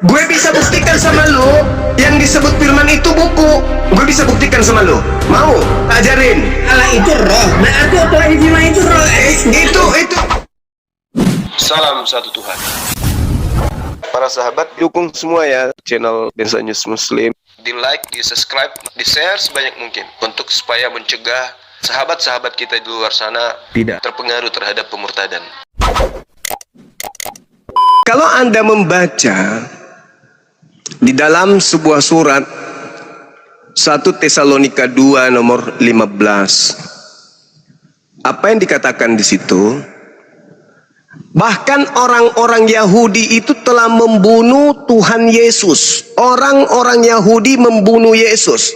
Gue bisa buktikan sama lu, yang disebut firman itu buku. Gue bisa buktikan sama lu. Mau? Ajarin. Allah itu roh. Berarti apalagi firman itu roh. Itu. Salam satu Tuhan. Para sahabat, dukung semua ya channel Densa News Muslim. Di like, di subscribe, di share sebanyak mungkin untuk supaya mencegah sahabat-sahabat kita di luar sana tidak terpengaruh terhadap pemurtadan. Kalau Anda membaca di dalam sebuah surat 1 Tesalonika 2 nomor 15, apa yang dikatakan di situ? Bahkan orang-orang Yahudi itu telah membunuh Tuhan Yesus. Orang-orang Yahudi membunuh Yesus.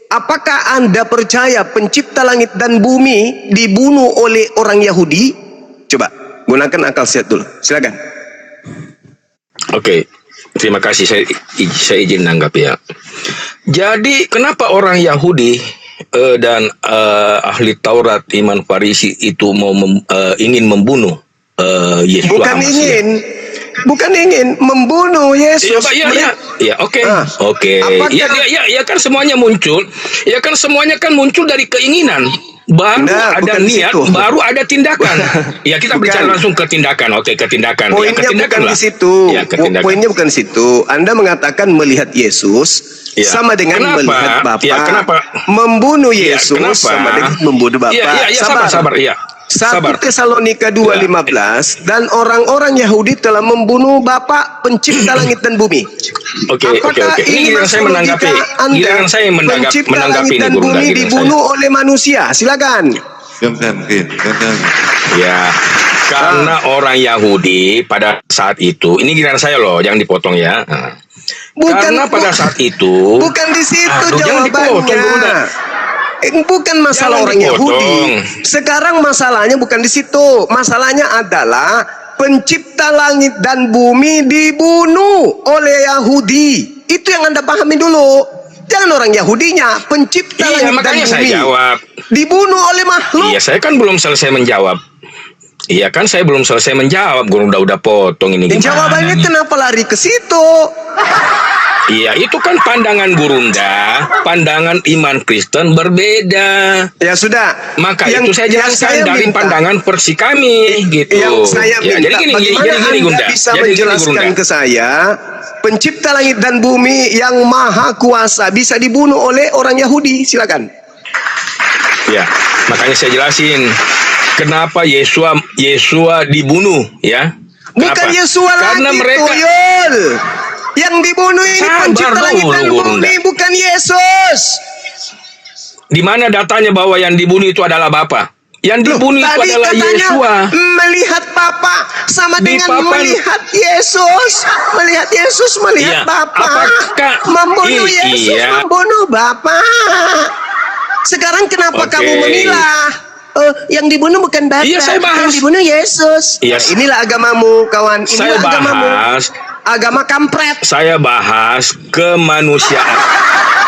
Apakah Anda percaya pencipta langit dan bumi dibunuh oleh orang Yahudi? Coba gunakan akal sehat dulu. Silakan. Oke, terima kasih. Saya izin nanggap ya. Jadi kenapa orang Yahudi dan ahli Taurat, iman Farisi itu ingin membunuh Yesus? Bukan ingin membunuh Yesus. Oke. Ya kan semuanya muncul. Ya kan semuanya kan muncul dari keinginan. Baru ada niat, baru ada tindakan. Ya kita bicara langsung ke tindakan. Oke, ke tindakan. Poinnya bukan di situ. Poinnya bukan di situ. Anda mengatakan melihat Yesus sama dengan melihat Bapa. Membunuh Yesus sama dengan membunuh Bapa. Sabar. 1 Tesalonika 2:15, dan orang-orang Yahudi telah membunuh Bapa pencipta langit dan bumi. Oke. Ini giliran saya menanggapi. Giliran saya pencipta menanggapi langit dan bumi dibunuh oleh manusia. Silakan. Ya, karena orang Yahudi pada saat itu, ini giliran saya loh, jangan dipotong ya. Karena pada saat itu bukan di situ jawabannya. Bukan masalah orang Yahudi. Sekarang masalahnya bukan di situ. Masalahnya adalah pencipta langit dan bumi dibunuh oleh Yahudi. Itu yang Anda pahami dulu. Jangan orang Yahudinya, pencipta langit dan bumi. Saya jawab. Dibunuh oleh makhluk. Iya, saya kan belum selesai menjawab. Guru udah potong ini. Jawabannya kenapa lari ke situ? Iya, itu kan pandangan Gurunda, pandangan iman Kristen berbeda. Ya sudah. Maka itu saya jelaskan dari pandangan versi kami, gitu. Yang saya minta, jadi gini, Gunda. Bisa menjelaskan ke saya, pencipta langit dan bumi yang maha kuasa bisa dibunuh oleh orang Yahudi. Silakan. Ya, makanya saya jelasin kenapa Yesua dibunuh, ya. Bukan Yesua lagi, karena mereka yang dibunuh ini pencipta langit dan bumi, bukan Yesus. Di mana datanya bahwa yang dibunuh itu adalah Bapa? Yang dibunuh itu adalah Yesua. Melihat Bapa sama dengan melihat Yesus. Melihat Yesus, melihat Bapa. Membunuh Yesus, membunuh Bapa. Sekarang kenapa kamu memilah? Yang dibunuh bukan Bapa, yang dibunuh Yesus. Inilah agamamu, kawan. Inilah agamamu. Agama kampret. Saya bahas kemanusiaan.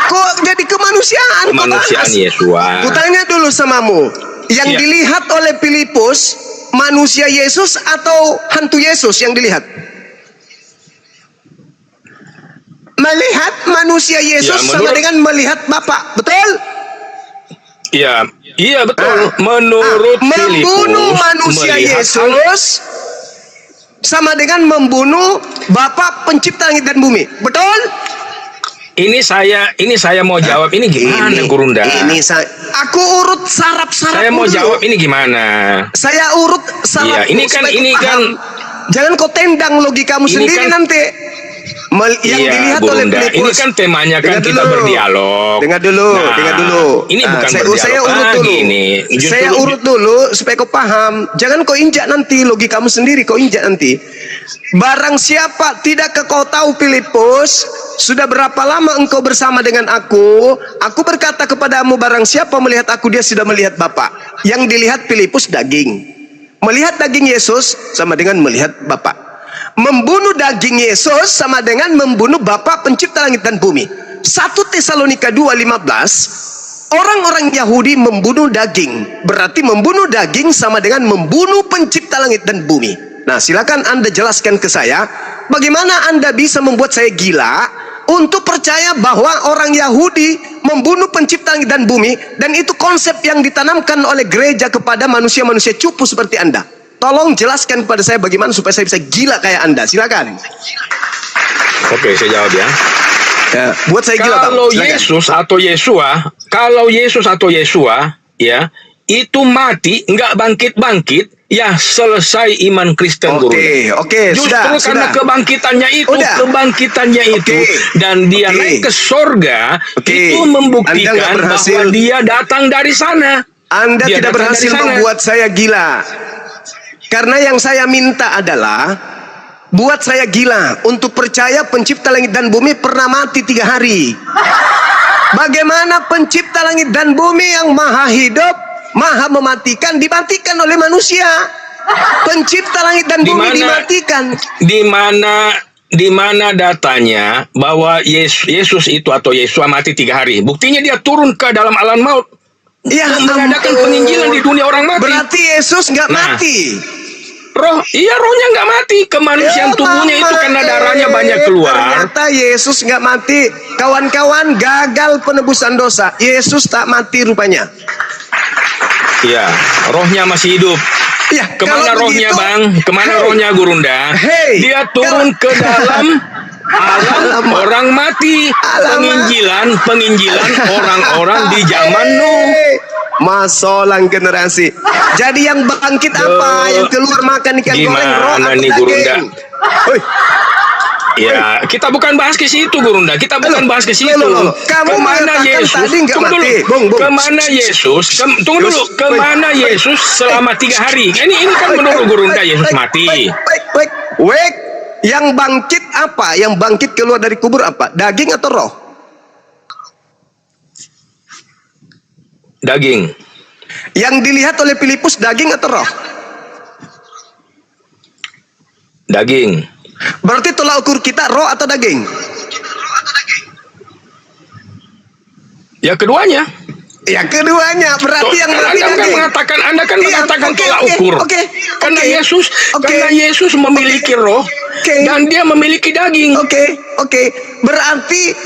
Kok jadi kemanusiaan? Kemanusiaan Yesua. Kutanya dulu samamu, yang dilihat oleh Filipus manusia Yesus atau hantu Yesus yang dilihat? Melihat manusia Yesus sama dengan melihat Bapa, betul? Iya betul. Menurut Filipus, membunuh manusia Yesus sama dengan membunuh Bapa pencipta langit dan bumi. Betul? Ini saya mau jawab ini gimana, Gurunda? Aku urut sarap-sarap. Saya mau jawab ini gimana? Saya urut sarap. Ini kan jangan kau tendang logikamu sendiri nanti. Yang dilihat oleh Filipus. Ini kan temanya kan kita berdialog. Dengar dulu. Ini bukan berdialog. Saya urut dulu supaya kau paham. Jangan kau injak nanti logikamu sendiri, kau injak nanti. Barang siapa tidak kau tahu Filipus, sudah berapa lama engkau bersama dengan aku? Aku berkata kepadamu, barang siapa melihat aku, dia sudah melihat Bapa. Yang dilihat Filipus daging. Melihat daging Yesus sama dengan melihat Bapa. Membunuh daging Yesus sama dengan membunuh Bapa pencipta langit dan bumi. 1 Tesalonika 2:15, orang-orang Yahudi membunuh daging. Berarti membunuh daging sama dengan membunuh pencipta langit dan bumi. Nah, silakan Anda jelaskan ke saya, bagaimana Anda bisa membuat saya gila untuk percaya bahwa orang Yahudi membunuh pencipta langit dan bumi, dan itu konsep yang ditanamkan oleh gereja kepada manusia-manusia cupu seperti Anda. Tolong jelaskan kepada saya bagaimana supaya saya bisa gila kayak Anda. Silakan. Oke, saya jawab ya. Buat saya gila, Bang. Kalau Silakan. Yesus atau Yesua, ya, itu mati nggak bangkit-bangkit, ya selesai iman Kristen, Guru. Oke, Justru karena kebangkitannya itu, dan dia naik ke sorga, itu membuktikan bahwa dia datang dari sana. Anda tidak berhasil membuat saya gila. Karena yang saya minta adalah buat saya gila untuk percaya pencipta langit dan bumi pernah mati 3 hari. Bagaimana pencipta langit dan bumi yang maha hidup, maha mematikan, dimatikan oleh manusia? Pencipta langit dan bumi dimatikan. Di mana datanya bahwa Yesus itu atau Yesua mati 3 hari? Buktinya dia turun ke dalam alam maut. Ya, mengadakan penginjilan di dunia orang mati. Berarti Yesus nggak mati. Rohnya nggak mati. Kemanusiaan tubuhnya itu karena darahnya banyak keluar. Ternyata Yesus nggak mati. Kawan-kawan, gagal penebusan dosa. Yesus tak mati rupanya. Iya, rohnya masih hidup. Ya, kemana rohnya, Bang? Kemana rohnya, Gurunda? Dia turun ke dalam alam orang mati. Penginjilan orang-orang di zaman Nuh. Masolang generasi. Jadi yang bangkit apa? Yang keluar makan ikan goreng, roh atau daging? Ya, kita bukan bahas ke situ, Gurunda. Kita bukan bahas ke situ. Kemana Yesus? Tunggu dulu. Kemana Yesus? Tunggu dulu. Kemana Yesus selama 3 hari? Ini kan menurut Gurunda Yesus mati. Wait. Yang bangkit apa? Yang bangkit keluar dari kubur apa? Daging atau roh? Daging. Yang dilihat oleh Filipus daging atau roh? Daging. Berarti tolak ukur kita roh atau daging? Ya keduanya. Ya keduanya. Berarti yang berarti daging. Anda kan mengatakan tolak ukur. Karena Yesus memiliki roh dan dia memiliki daging. Berarti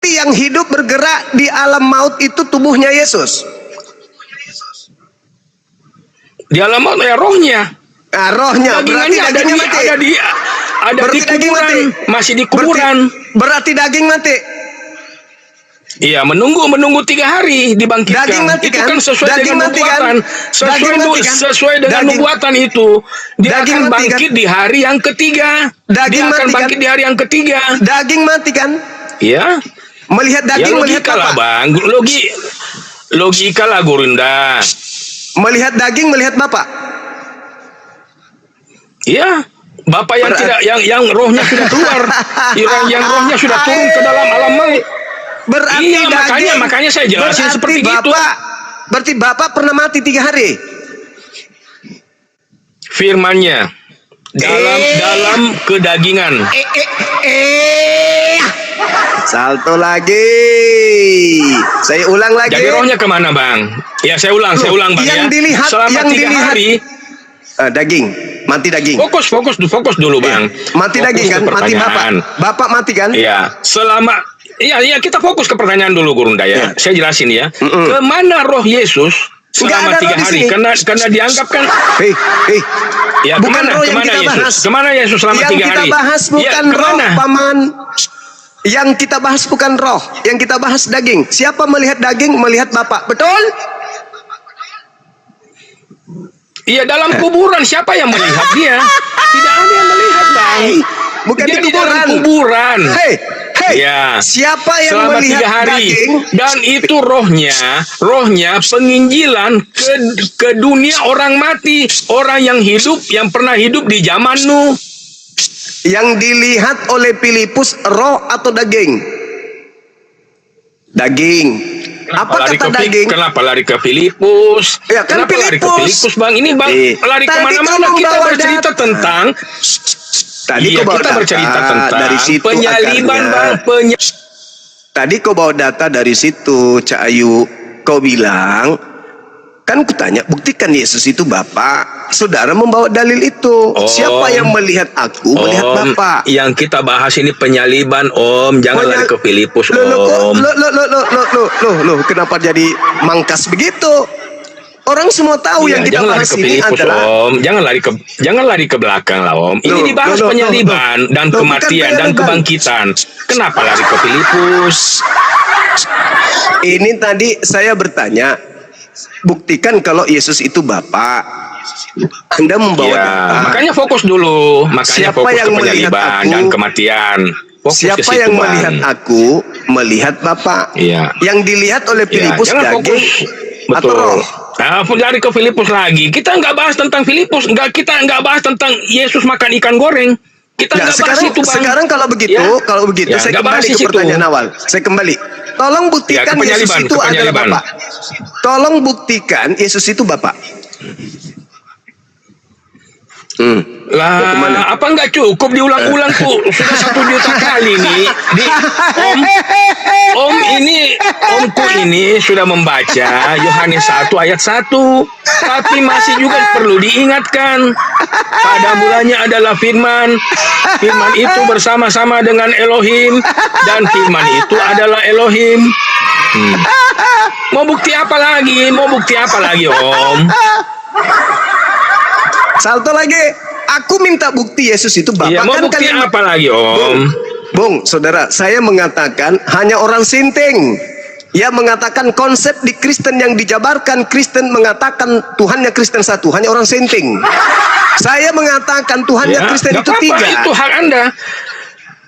yang hidup bergerak di alam maut itu tubuhnya Yesus. Di alam maut ya rohnya. Rohnya berarti dagingnya mati. Ada di kuburan, masih di kuburan. Berarti daging mati. Iya, menunggu 3 hari dibangkitkan. Daging mati itu kan sesuai daging dengan nubuatan. Sesuai dengan nubuatan itu. Dia akan bangkit di hari yang ketiga. Dia akan bangkit di hari yang ketiga. Daging mati kan? Iya. Melihat daging, melihat apa? Lah, Bang. Logika lah, Gurunda. Melihat daging, melihat Bapak. Iya. Bapak yang rohnya sudah keluar. yang rohnya sudah turun ke dalam alam maut. Berarti iya, makanya saya jelasin seperti itu. Berarti Bapak pernah mati 3 hari. Firman-Nya dalam kedagingan. Salto lagi. Saya ulang lagi. Jadi rohnya kemana, Bang? Ya, saya ulang, Bang. Yang ya. dilihat, selama yang 3 dilihat hari. Daging, mati daging. Fokus dulu, Bang. Mati daging kan, mati Bapak. Bapak mati kan? Iya, Iya, kita fokus ke pertanyaan dulu, Gurunda ya. Saya jelasin ya. Kemana roh Yesus selama 3 hari? Karena dianggap kan. Ya, bukan roh yang kita bahas. Kemana Yesus selama 3 hari? Yang kita bahas bukan roh, Paman. Yang kita bahas bukan roh. Yang kita bahas daging. Siapa melihat daging? Melihat Bapak. Betul? Iya, dalam kuburan siapa yang melihat dia? Tidak ada yang melihat, Bang. Bukan dia di dalam kuburan. Ya. Siapa yang selama melihat 3 hari daging? Dan itu rohnya penginjilan ke dunia orang mati, orang yang hidup, yang pernah hidup di zaman Nuh. Yang dilihat oleh Filipus roh atau daging? Daging. Apa kata daging? Kenapa lari ke Filipus? Ya, kan kenapa lari ke Filipus, Bang? Ini, Bang, lari kemana-mana. Kita bercerita tentang kita bercerita tentang dari situ penyaliban, Bang. Tadi kau bawa data dari situ, Cak Ayu. Kau bilang Kan kutanya, buktikan Yesus itu Bapa. Saudara membawa dalil itu. Siapa yang melihat aku, melihat Bapa. Yang kita bahas ini penyaliban, Om. Jangan lari ke Filipus, Om. Loh, kenapa jadi mangkas begitu? Orang semua tahu yang kita bahas ini adalah Om. Jangan lari ke belakang lah, Om. Ini dibahas penyaliban dan kematian dan kebangkitan. Kenapa lari ke Filipus? Ini tadi saya bertanya, buktikan kalau Yesus itu Bapa. Anda membawa data. Makanya fokus dulu. Makanya Siapa fokus yang ke penyaliban dan kematian. Fokus siapa yang melihat aku, melihat Bapa. Iya. Yang dilihat oleh Filipus daging atau roh. Nah, lari ke Filipus lagi. Kita nggak bahas tentang Filipus, kita nggak bahas tentang Yesus makan ikan goreng. Kita nggak bahas itu, Bang. Sekarang kalau begitu, saya kembali ke pertanyaan awal. Saya kembali. Tolong buktikan Yesus itu adalah Bapa. Tolong buktikan Yesus itu Bapa. Lah, apa nggak cukup diulang-ulang tuh? Sudah 1 juta kali nih. Omku ini sudah membaca Yohanes 1 ayat 1. Tapi masih juga perlu diingatkan. Pada mulanya adalah firman. Firman itu bersama-sama dengan Elohim. Dan firman itu adalah Elohim. Mau bukti apa lagi, Om? Salto lagi. Aku minta bukti Yesus itu Bapa. Iya, mau bukti apa lagi, Om? Bung, saudara, saya mengatakan hanya orang sinting. Ia mengatakan konsep di Kristen yang dijabarkan, Kristen mengatakan Tuhannya Kristen satu, hanya orang sinting. Saya mengatakan Tuhannya Kristen itu 3. Itu hak Anda.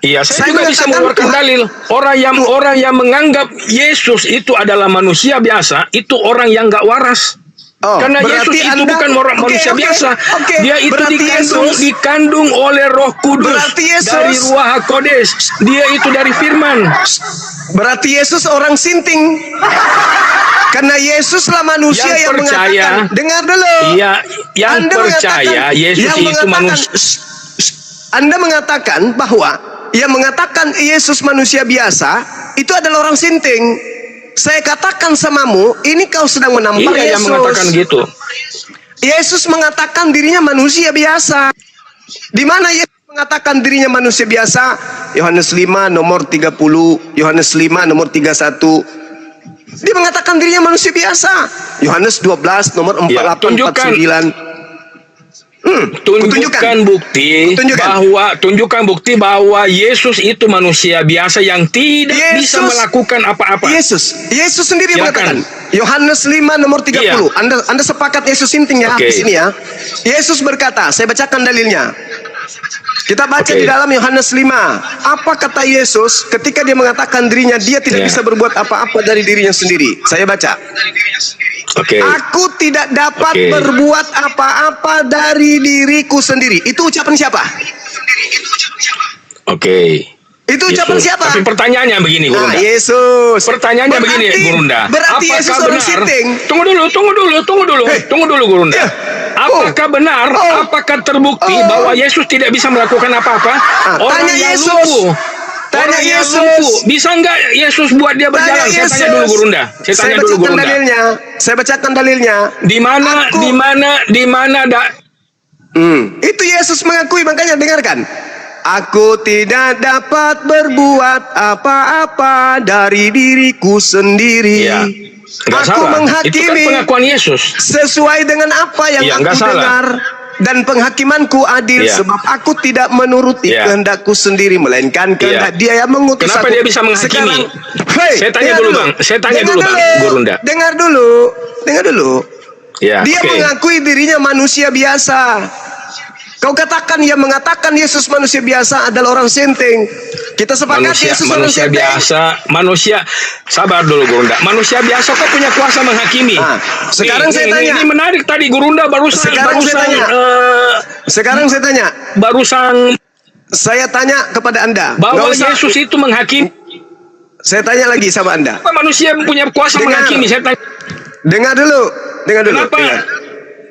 Iya, saya juga bisa mengeluarkan dalil. Orang yang menganggap Yesus itu adalah manusia biasa, itu orang yang nggak waras. Karena Yesus itu bukan manusia biasa. Dia itu dikandung oleh Roh Kudus dari Ruach HaKodes. Dia itu dari firman. Berarti Yesus orang sinting. Karena Yesuslah manusia yang mengatakan, dengar dulu. Iya, yang percaya Yesus itu manusia. Anda mengatakan bahwa yang mengatakan Yesus manusia biasa itu adalah orang sinting. Saya katakan samamu, ini kau sedang menampar Yesus. Yang mengatakan gitu. Yesus mengatakan dirinya manusia biasa. Di mana Yesus mengatakan dirinya manusia biasa? Yohanes 5 nomor 30, Yohanes 5 nomor 31. Dia mengatakan dirinya manusia biasa. Yohanes 12 nomor 48 49. Tunjukkan bukti bahwa Yesus itu manusia biasa yang tidak bisa melakukan apa-apa. Yesus sendiri mengatakan. Yohanes 5 nomor 30. Iya. Anda sepakat Yesus sinting ya di sini ya. Yesus berkata, saya bacakan dalilnya. Kita baca di dalam Yohanes 5. Apa kata Yesus ketika dia mengatakan dirinya dia tidak bisa berbuat apa-apa dari dirinya sendiri? Saya baca. Aku tidak dapat berbuat apa-apa dari diriku sendiri. Itu ucapan siapa? Itu ucapan siapa? Tapi pertanyaannya begini, Gurunda. Yesus. Pertanyaannya begini, Gurunda. Berarti Yesus orang sinting. Tunggu dulu, Gurunda. Apakah benar? Apakah terbukti bahwa Yesus tidak bisa melakukan apa-apa? Tanya Yesus. Tanya Yesus. Bisa nggak Yesus buat dia berjalan? Saya tanya dulu, Gurunda. Saya bacakan dalilnya. Di mana Itu Yesus mengakui, makanya dengarkan. Aku tidak dapat berbuat apa-apa dari diriku sendiri. Aku menghakimi. Itu kan pengakuan Yesus. Sesuai dengan apa yang aku dengar. Dan penghakimanku adil sebab aku tidak menuruti kehendakku sendiri, melainkan kehendak Dia yang mengutus aku. Kenapa dia bisa menghakimi? Saya tanya dulu, Bang. Gurunda. Dengar dulu. Dia mengakui dirinya manusia biasa. Kau katakan yang mengatakan Yesus manusia biasa adalah orang sinting. Kita sepakat Yesus manusia biasa. Sabar dulu, Gurunda. Manusia biasa kok punya kuasa menghakimi. Sekarang saya tanya. Ini menarik tadi, Gurunda barusan. Sekarang saya tanya. Saya tanya kepada Anda. Bahwa Yesus itu menghakimi. Saya tanya lagi sama Anda. Apa manusia punya kuasa menghakimi? Saya tanya. Dengar dulu.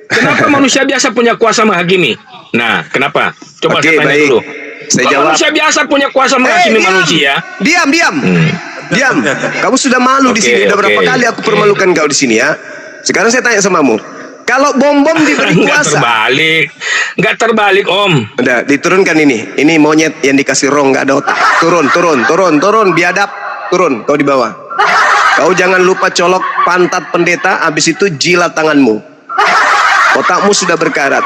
Kenapa manusia biasa punya kuasa menghakimi? Nah, kenapa? Coba saya tanya dulu. Saya jawab. Manusia biasa punya kuasa menghakimi manusia. Diam. Kamu sudah malu di sini. Udah berapa kali aku permalukan kau di sini ya? Sekarang saya tanya samamu. Kalau bom-bom diberi Nggak kuasa, terbalik. Nggak terbalik, Om. udah diturunkan ini. Ini monyet yang dikasih rong nggak ada otak. Turun, biadab. Turun, kau di bawah. Kau jangan lupa colok pantat pendeta, habis itu jilat tanganmu. Otakmu sudah berkarat.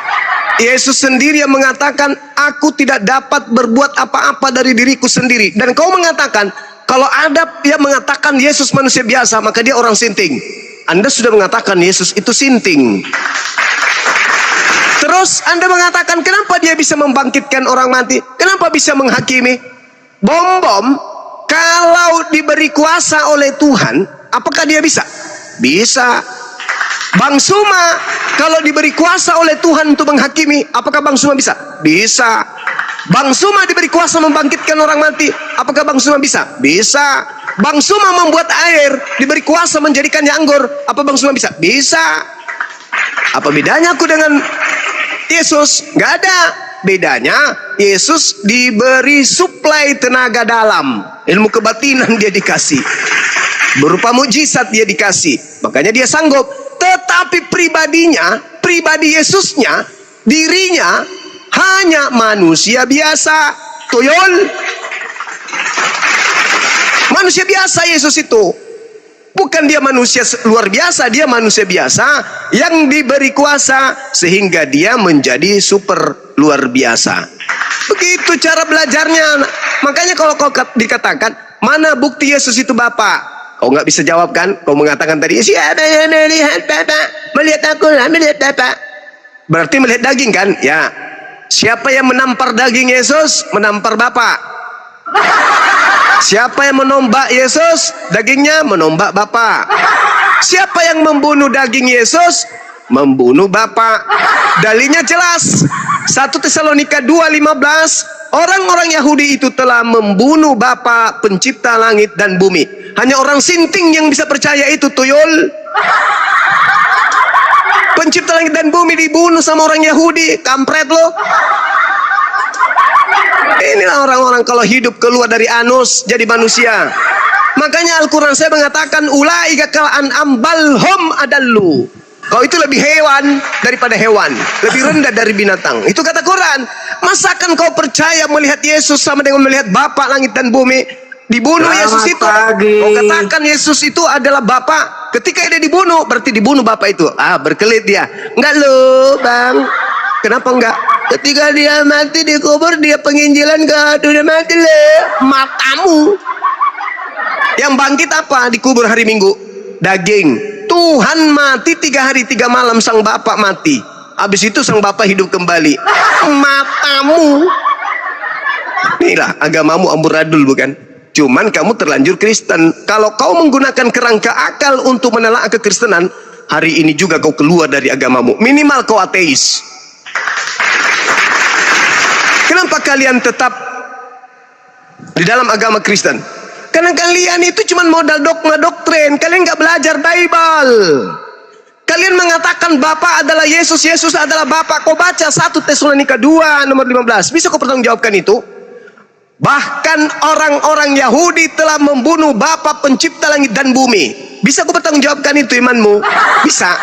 Yesus sendiri yang mengatakan, aku tidak dapat berbuat apa-apa dari diriku sendiri. Dan kau mengatakan, kalau ada yang mengatakan Yesus manusia biasa, maka dia orang sinting. Anda sudah mengatakan Yesus itu sinting. Terus Anda mengatakan, kenapa dia bisa membangkitkan orang mati? Kenapa bisa menghakimi? Bom-bom, kalau diberi kuasa oleh Tuhan, apakah dia bisa? Bisa. Bang Suma, kalau diberi kuasa oleh Tuhan untuk menghakimi, apakah Bang Suma bisa? Bisa. Bang Suma diberi kuasa membangkitkan orang mati, apakah Bang Suma bisa? Bisa. Bang Suma membuat air, diberi kuasa menjadikannya anggur, apa Bang Suma bisa? Bisa. Apa bedanya aku dengan Yesus? Gak ada. Bedanya, Yesus diberi suplai tenaga dalam, ilmu kebatinan dia dikasih, berupa mujizat dia dikasih, makanya dia sanggup. Tetapi pribadi Yesusnya, dirinya hanya manusia biasa. Tuyul. Manusia biasa Yesus itu. Bukan dia manusia luar biasa, dia manusia biasa yang diberi kuasa sehingga dia menjadi super luar biasa. Begitu cara belajarnya. Makanya kalau kau dikatakan, mana bukti Yesus itu Bapa? Kau nggak bisa jawab kan? Kau mengatakan tadi, siapa yang melihat Bapa? Melihat aku lah, melihat Bapa. Berarti melihat daging kan? Ya. Siapa yang menampar daging Yesus? Menampar Bapa. Siapa yang menombak Yesus? Dagingnya menombak Bapa. Siapa yang membunuh daging Yesus? Membunuh Bapa. Dalilnya jelas. 1 Tesalonika 2:15. Orang-orang Yahudi itu telah membunuh Bapa pencipta langit dan bumi. Hanya orang sinting yang bisa percaya itu, tuyul. Pencipta langit dan bumi dibunuh sama orang Yahudi. Kampret lo. Inilah orang-orang kalau hidup keluar dari anus jadi manusia. Makanya Al-Quran saya mengatakan, ulaika kal an'am bal hum adallu. Kau itu lebih hewan daripada hewan, lebih rendah dari binatang. Itu kata Quran. Masakan kau percaya melihat Yesus sama dengan melihat Bapa langit dan bumi? Dibunuh Yesus itu. Kau katakan Yesus itu adalah Bapa. Ketika dia dibunuh, berarti dibunuh Bapa itu. Berkelit dia. Enggak lo, Bang. Kenapa enggak? Ketika dia mati dikubur, dia penginjilan ke dunia mati le. Matamu. Yang bangkit apa? Dikubur hari Minggu. Daging. Tuhan mati 3 hari 3 malam, sang Bapa mati. Habis itu sang Bapa hidup kembali. Matamu. Inilah agamamu amburadul bukan? Cuman kamu terlanjur Kristen. Kalau kau menggunakan kerangka akal untuk menelaah kekristenan, hari ini juga kau keluar dari agamamu. Minimal kau ateis. Kenapa kalian tetap di dalam agama Kristen? Karena kalian itu cuma modal dogma doktrin. Kalian nggak belajar Bible. Kalian mengatakan Bapa adalah Yesus, Yesus adalah Bapa. Kau baca 1 Tesalonika 2:15. Bisa kau pertanggungjawabkan itu? Bahkan orang-orang Yahudi telah membunuh Bapa pencipta langit dan bumi. Bisa kau pertanggungjawabkan itu imanmu? Bisa.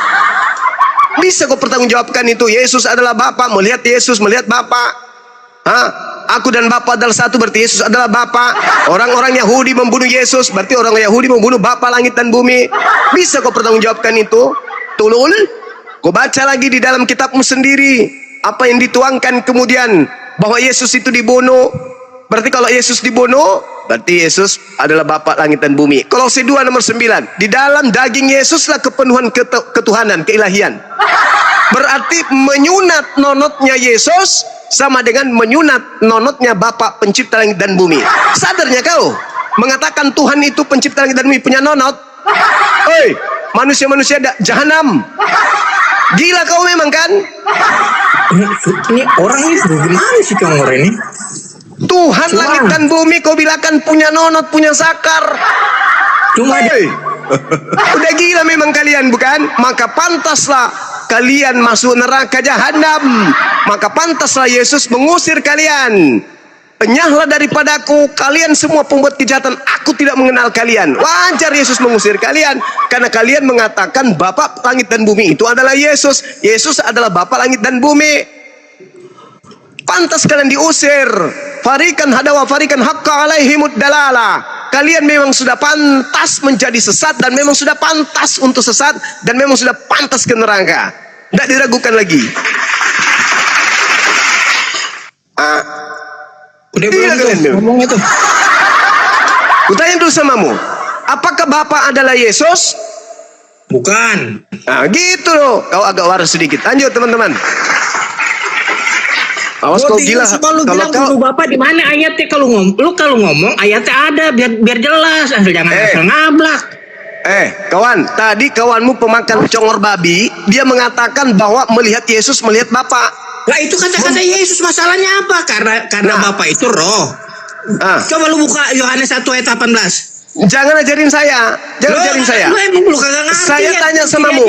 Bisa kau pertanggungjawabkan itu? Yesus adalah Bapa, melihat Yesus, melihat Bapa. Aku dan Bapa adalah satu, berarti Yesus adalah Bapa. Orang-orang Yahudi membunuh Yesus, berarti orang Yahudi membunuh Bapa langit dan bumi. Bisa kau pertanggungjawabkan itu? Tulul. Kau baca lagi di dalam kitabmu sendiri apa yang dituangkan kemudian bahwa Yesus itu dibunuh. Berarti kalau Yesus dibunuh, berarti Yesus adalah Bapa langit dan bumi. Kolose 2:9. Di dalam daging Yesuslah kepenuhan ketuhanan, keilahian. Berarti menyunat nonotnya Yesus sama dengan menyunat nonotnya Bapa pencipta langit dan bumi. Sadarnya kau mengatakan Tuhan itu pencipta langit dan bumi punya nonot? Oi, manusia-manusia jahanam. Gila kau memang kan? Ini orang ini gimana sih kamu ini? Tuhan langit dan bumi kau bilangkan punya nonot, punya sakar. Cuma udah gila memang kalian bukan? Maka pantaslah kalian masuk neraka jahanam. Maka pantaslah Yesus mengusir kalian. Enyahlah daripadaku kalian semua pembuat kejahatan, aku tidak mengenal kalian. Wajar Yesus mengusir kalian, karena kalian mengatakan Bapa langit dan bumi itu adalah Yesus. Yesus adalah Bapa langit dan bumi. Pantas kalian diusir. Farikan hadawa farikan haqqa alaihimud dalala. Kalian memang sudah pantas menjadi sesat, dan memang sudah pantas untuk sesat, dan memang sudah pantas ke neraka. Tidak diragukan lagi. Udah Iya, belum kalian tuh, ngomong itu. Kutanya dulu samamu, apakah Bapa adalah Yesus? Bukan. Nah gitu loh. Kau agak waras sedikit. Lanjut teman-teman. Awas kau gila. Kalau Kalau kau Bapak di mana ayatnya? Kalau ngomong ayatnya ada, biar jelas. Jangan asal ngablak. Kawan, tadi kawanmu pemakan congor babi, dia mengatakan bahwa melihat Yesus melihat Bapa. Lah itu kata-kata Yesus, masalahnya apa? Karena Bapak itu roh. Coba lu buka Yohanes 1 ayat 18. Jangan ajarin saya. Ajarin saya. Lu emang lu kagak ngerti. Saya tanya samamu.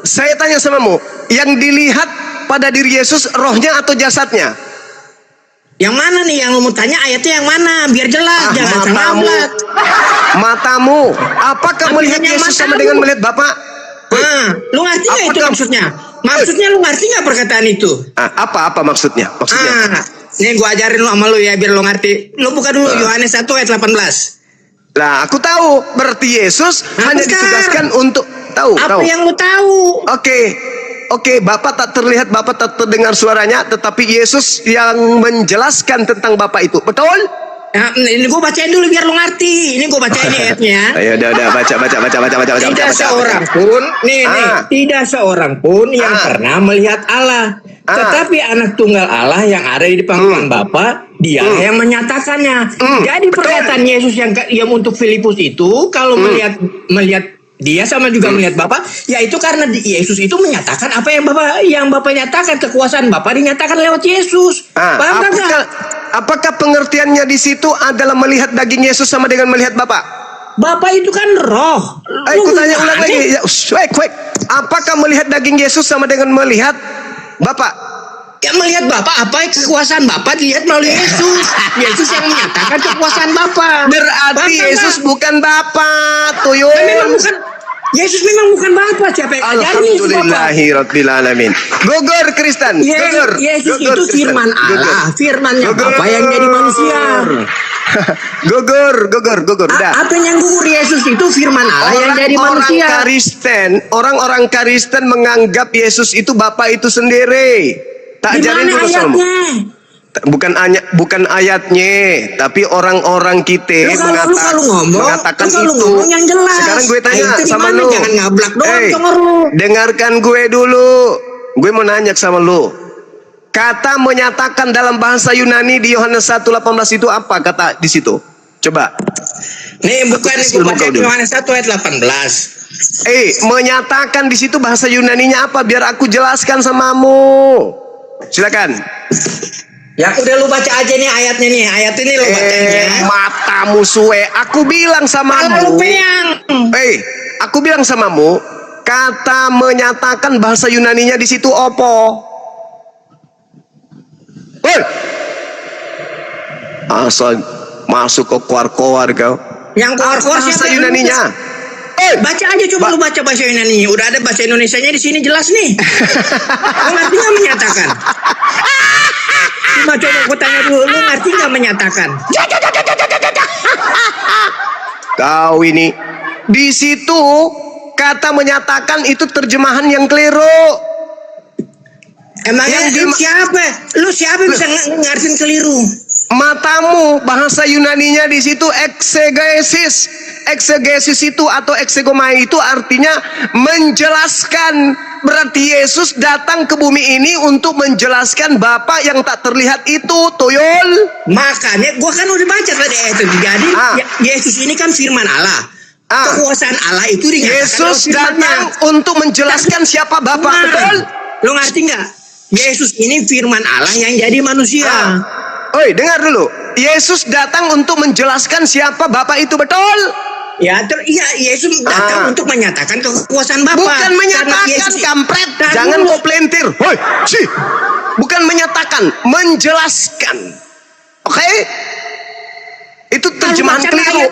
Saya tanya samamu, yang dilihat pada diri Yesus rohnya atau jasadnya? Yang mana nih yang lu mau tanya, ayatnya yang mana? Biar jelas, jangan ngablak. Matamu. Apakah melihat Yesus sama dengan melihat Bapa? Lu ngerti nggak itu maksudnya? Maksudnya lu ngerti nggak perkataan itu? Apa maksudnya? Nih gua ajarin lu sama lu ya, biar lu ngerti. Lu buka dulu Yohanes 1 ayat 18. Lah, aku tahu. Berarti Yesus hanya ditugaskan untuk tahu. Apa yang lu tahu? Oke, Bapa tak terlihat, Bapa tak terdengar suaranya, tetapi Yesus yang menjelaskan tentang Bapa itu. Betul? Nah, ini gue bacain dulu biar lu ngerti. Ini gue bacain ayatnya. Ayo, udah baca. Tidak seorang pun, tidak seorang pun yang pernah melihat Allah. Tetapi anak tunggal Allah yang ada di pangkuan Bapa, dia yang menyatakannya. Jadi perkataan Yesus yang untuk Filipus itu, kalau melihat dia sama juga melihat Bapa, yaitu karena Yesus itu menyatakan apa yang Bapa nyatakan, kekuasaan Bapa dinyatakan lewat Yesus. Paham enggak? Apakah pengertiannya di situ adalah melihat daging Yesus sama dengan melihat Bapa? Bapa itu kan roh. Aku tanya ulang lagi. Quick. Apakah melihat daging Yesus sama dengan melihat Bapa? Ya melihat Bapa, apa kekuasaan Bapa dilihat melalui Yesus. Yesus yang menyatakan kekuasaan Bapa. Berarti Yesus bukan Bapa, tuyul. Yesus memang bukan Bapa. Siapa yang ajarin Yesus Bapa? Alhamdulillahirabbil alamin. Gogor Kristen. Yesus itu firman Allah, firmannya Bapa yang jadi manusia. Gogor. Udah. Apa yang gugur? Yesus itu firman Allah yang jadi manusia. Orang-orang Kristen menganggap Yesus itu Bapa itu sendiri. Tak ajarin dulu sama. Bukan ayatnya, tapi orang-orang kita mengatakan itu. Yang jelas. Sekarang gue tanya sama lu. Jangan ngablak doang, dengarkan gue dulu. Gue mau nanya sama lu. Kata menyatakan dalam bahasa Yunani di Yohanes 1:18 itu apa kata di situ? Coba. Nih bukan Yohanes 1 ayat 18. Menyatakan di situ bahasa Yunaninya apa? Biar aku jelaskan samamu. Silakan. Ya udah lu baca aja nih ayatnya nih. Ayat ini lu bacanya. Matamu suwe. Aku bilang samamu. Aku bilang samamu. Kata menyatakan bahasa Yunaninya di situ opo. Asal masuk ke koar-koar kau. Yang koar-koar bahasa Yunaninya. Baca aja, coba lu baca bahasa Yunani. Udah ada bahasa Indonesianya di sini jelas nih. Lu ngerti nggak menyatakan? Cuma coba aku tanya dulu, lu ngerti nggak menyatakan? Kau ini di situ kata menyatakan itu terjemahan yang keliru. Emangnya lu siapa? Lu siapa bisa ngertiin keliru? Matamu, bahasa Yunaninya di situ eksegesis. Eksegesis itu atau eksegomai itu artinya menjelaskan. Berarti Yesus datang ke bumi ini untuk menjelaskan Bapa yang tak terlihat itu, tuyul. Makanya gua kan udah baca tadi itu. Jadi Yesus ini kan firman Allah. Kekuasaan Allah itu dinyatakan Yesus datang untuk menjelaskan siapa Bapa, betul? Lu ngerti nggak? Yesus ini firman Allah yang jadi manusia. Dengar dulu. Yesus datang untuk menjelaskan siapa Bapa itu, betul? Ya, Yesus datang untuk menyatakan kekuasaan Bapa. Bukan menyatakan, kampret. Jangan kau pelintir. Bukan menyatakan, menjelaskan. Oke? Itu terjemahan Baca keliru.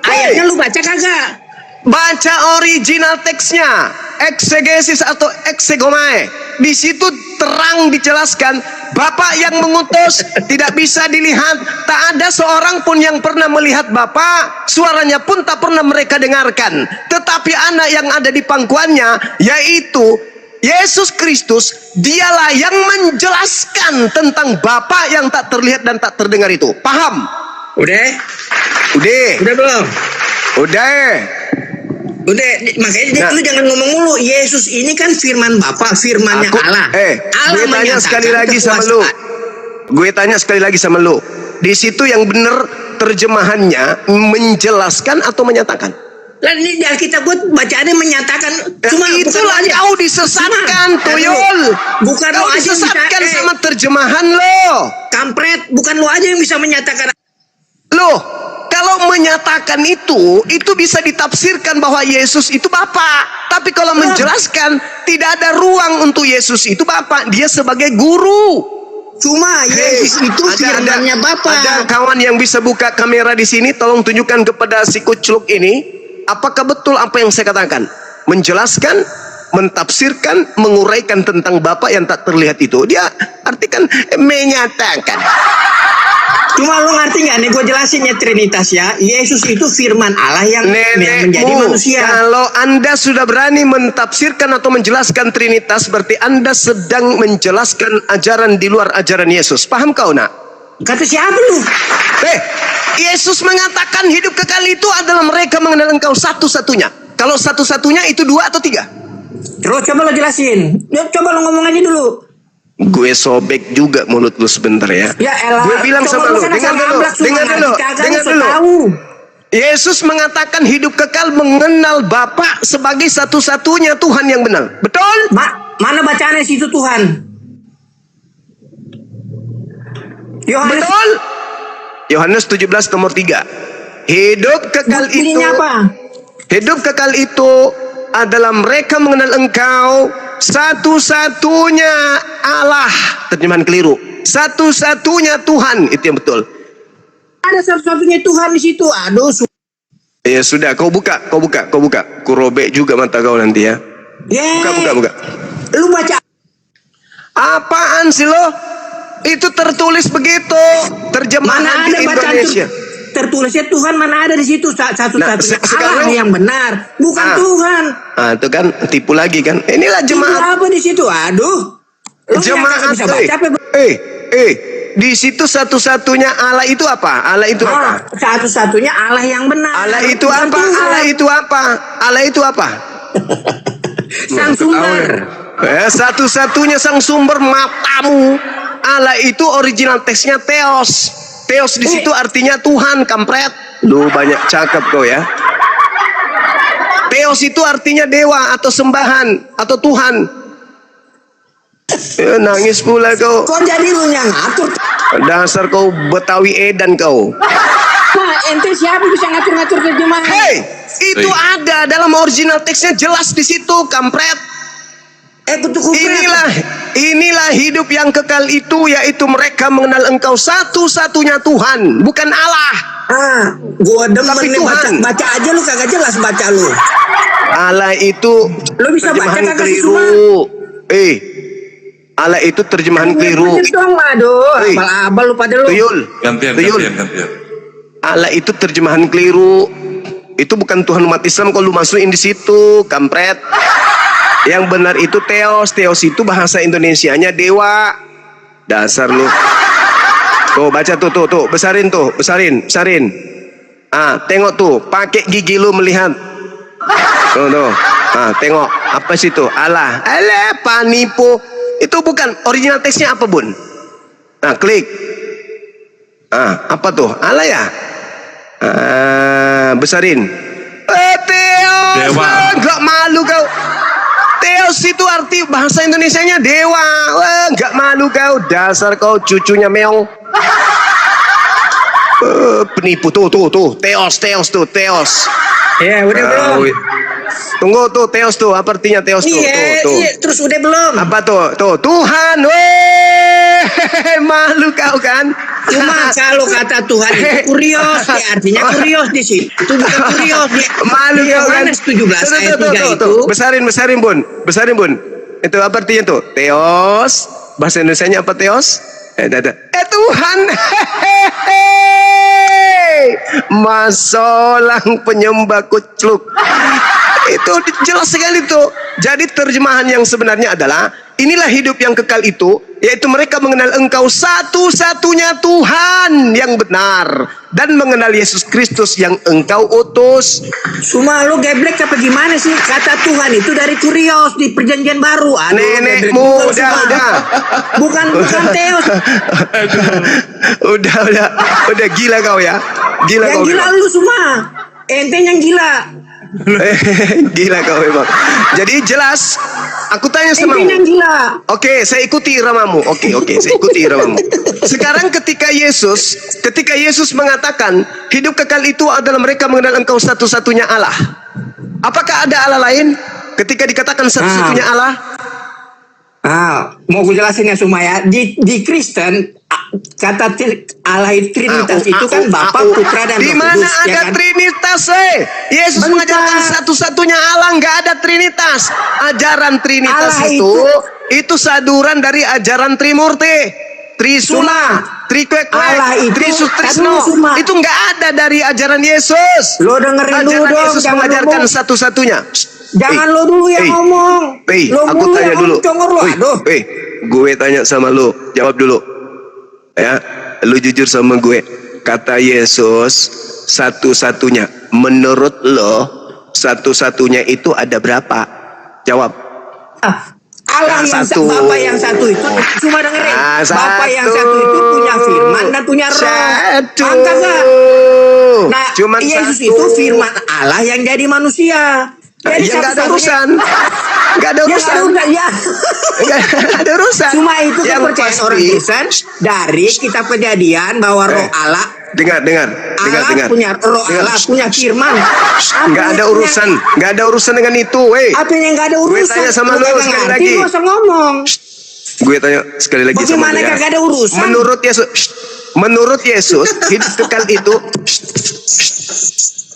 Ayatnya lu baca kagak? Baca original teksnya, eksegesis atau eksegomai. Di situ terang dijelaskan, Bapa yang mengutus tidak bisa dilihat, tak ada seorang pun yang pernah melihat Bapa, suaranya pun tak pernah mereka dengarkan. Tetapi anak yang ada di pangkuannya, yaitu Yesus Kristus, dialah yang menjelaskan tentang Bapa yang tak terlihat dan tak terdengar itu. Paham? Udah belum? Udah. Makanya lu jangan ngomong mulu. Yesus ini kan firman Bapa, firmannya Allah. Allah gue tanya sekali lagi sama lu. Di situ yang benar terjemahannya menjelaskan atau menyatakan? Lah ini di Alkitab gue bacaannya menyatakan. Cuma itulah kau disesatkan, tuyul. Bukan kau lo aja disesatkan bisa, sama terjemahan lo. Kampret, bukan lo aja yang bisa menyatakan. Loh, kalau menyatakan itu bisa ditafsirkan bahwa Yesus itu Bapa. Tapi kalau menjelaskan, tidak ada ruang untuk Yesus itu Bapa. Dia sebagai guru. Cuma Yesus itu firmannya Bapa. Ada kawan yang bisa buka kamera di sini, tolong tunjukkan kepada si kucluk ini, apakah betul apa yang saya katakan? Menjelaskan, mentafsirkan, menguraikan tentang Bapa yang tak terlihat itu. Dia artikan menyatakan. Cuma lu ngerti nggak nih, gue jelasin ya Trinitas ya. Yesus itu firman Allah yang menjadi manusia. Kalau Anda sudah berani mentafsirkan atau menjelaskan Trinitas, berarti Anda sedang menjelaskan ajaran di luar ajaran Yesus. Paham kau, nak? Kata siapa lu? Yesus mengatakan hidup kekal itu adalah mereka mengenal Engkau satu-satunya. Kalau satu-satunya itu 2 atau 3? Terus coba lo jelasin. Coba lo ngomong aja dulu. Gue sobek juga mulut lu sebentar ya. Ya elah. Gue bilang sama lu, dengar dulu. Yesus mengatakan hidup kekal mengenal Bapa sebagai satu-satunya Tuhan yang benar. Betul? Mana bacaannya situ Tuhan? Yohanes. Betul? Yohanes 17 nomor 3. Hidup kekal itu. Apa? Hidup kekal itu adalah mereka mengenal Engkau satu-satunya Allah. Terjemahan keliru. Satu-satunya Tuhan, itu yang betul. Ada satu-satunya Tuhan di situ. Aduh. Ya sudah, kau buka. Ku robek juga mata kau nanti ya. Buka. Lu baca. Apaan sih lo? Itu tertulis begitu. Terjemahan di Indonesia. Tertulisnya Tuhan mana ada di situ, satu-satunya Allah yang benar, bukan Tuhan. Itu kan tipu lagi kan. Inilah jemaat. Apa di situ? Aduh. Jemaat. Di situ satu-satunya Allah itu apa? Allah itu apa? Satu-satunya Allah yang benar. Allah itu apa? Allah itu apa? Sang sumber. Satu-satunya sang sumber matamu. Allah itu original teksnya Theos. Theos di situ artinya Tuhan, kampret. Lu banyak cakap kau ya. Theos itu artinya dewa atau sembahan atau Tuhan. Nangis pula kau. Kok jadi lu yang ngatur? Dasar kau Betawi edan kau. Nah, ente siapa bisa ngatur-ngatur terjemahan? Itu ada dalam original teksnya, jelas di situ, kampret. Inilah hidup yang kekal itu, yaitu mereka mengenal Engkau satu-satunya Tuhan, bukan Allah. Gua demen nih baca aja lu kagak jelas baca lu. Allah itu lu bisa baca kagak keliru. Allah itu terjemahan keliru. Abal-abal lu pada lu. Tuyul. Gantian. Allah itu terjemahan keliru. Itu bukan Tuhan umat Islam kalau lu masukin di situ, kampret. Yang benar itu Theos. Theos itu bahasa Indonesianya dewa. Dasar lu. Tuh baca tuh. Besarin. Tengok tuh. Pakai gigi lu melihat. Tuh. Tengok. Apa sih tuh? Allah, panipu. Itu bukan original teksnya apa, Bun? Klik. Apa tuh? Allah ya? Besarin. Theos. Dewa. Gak malu kau. Theos itu arti bahasa Indonesianya dewa. Gak malu kau. Dasar kau cucunya meong. Penipu tuh. Theos tuh. Ya udah belum. Tunggu tuh Theos tuh. Apa artinya Theos tuh? Iya, terus udah belum. Apa tuh? Tuhan. Malu kau kan? Cuma kalau kata Tuhan itu kurios, ya artinya kurios di situ. Itu bukan kurios. Malu kau kan? Yohanes 17 ayat 3 itu. Besarin bun. Itu apa artinya tuh? Theos. Bahasa Indonesianya apa Theos? Tuhan. Masolang penyembah kucluk. Itu jelas sekali tuh. Jadi terjemahan yang sebenarnya adalah inilah hidup yang kekal itu, yaitu mereka mengenal Engkau satu-satunya Tuhan yang benar dan mengenal Yesus Kristus yang Engkau utus. Cuma lu geblek apa gimana sih? Kata Tuhan itu dari kurios di Perjanjian Baru. Aduh, Nenekmu udah. Bukan Theos. udah gila kau ya. Gila yang kau. gila memang. lu semua. Ente yang gila. Gila kau memang. Jadi jelas, aku tanya sama Ente yang gila. Oke, saya ikuti iramamu. Oke, saya ikuti iramamu. Sekarang ketika Yesus mengatakan hidup kekal itu adalah mereka mengenal Engkau satu-satunya Allah. Apakah ada Allah lain? Ketika dikatakan satu-satunya Allah, Mau gue jelasin ya Sumaya. Di Kristen kata Allah Trinitas itu kan Bapa, Putra dan Roh Kudus. Di mana ada ya kan? Trinitas? Yesus Bentar. mengajarkan satu-satunya Allah, nggak ada Trinitas. Ajaran Trinitas Allah itu saduran dari ajaran Trimurti, Trisula, Trikwekwe, Allah itu- Trisus Aduh, Trisno. Suma. Itu nggak ada dari ajaran Yesus. Lo dengerin dulu Ajaran dong, Yesus jangan mengajarkan ngomong. satu-satunya. Jangan lo dulu yang ngomong. Lo Aku mulu tanya yang dulu. congor lo. Aduh. Gue tanya sama lu, jawab dulu. Ya, lu jujur sama gue. Kata Yesus satu-satunya. Menurut lo satu-satunya itu ada berapa? Jawab. Allah yang Satu. Bapa yang satu itu cuma dengerin. Bapa yang satu itu punya firman dan punya roh. Satu. Angkat gak? Nah, Cuman Yesus satu. itu firman Allah yang jadi manusia. Jadi Ya nggak ada satu-satunya- urusan. Nggak ada Ya, urusan. ya. Nggak ada urusan. Cuma itu Yang kepercayaan pasti- orang Kristen dari kitab Kejadian bahwa roh Allah Dengar. punya roh Dengar. Allah punya firman. Nggak ada urusan dengan itu, weh. Apa yang nggak ada urusan? tanya sama lu kagak sekali ngerti, lagi. lu usah ngomong. Gue tanya sekali lagi sama Bagaimana lu ya. kagak ada urusan? Menurut Yesus, hidup kekal itu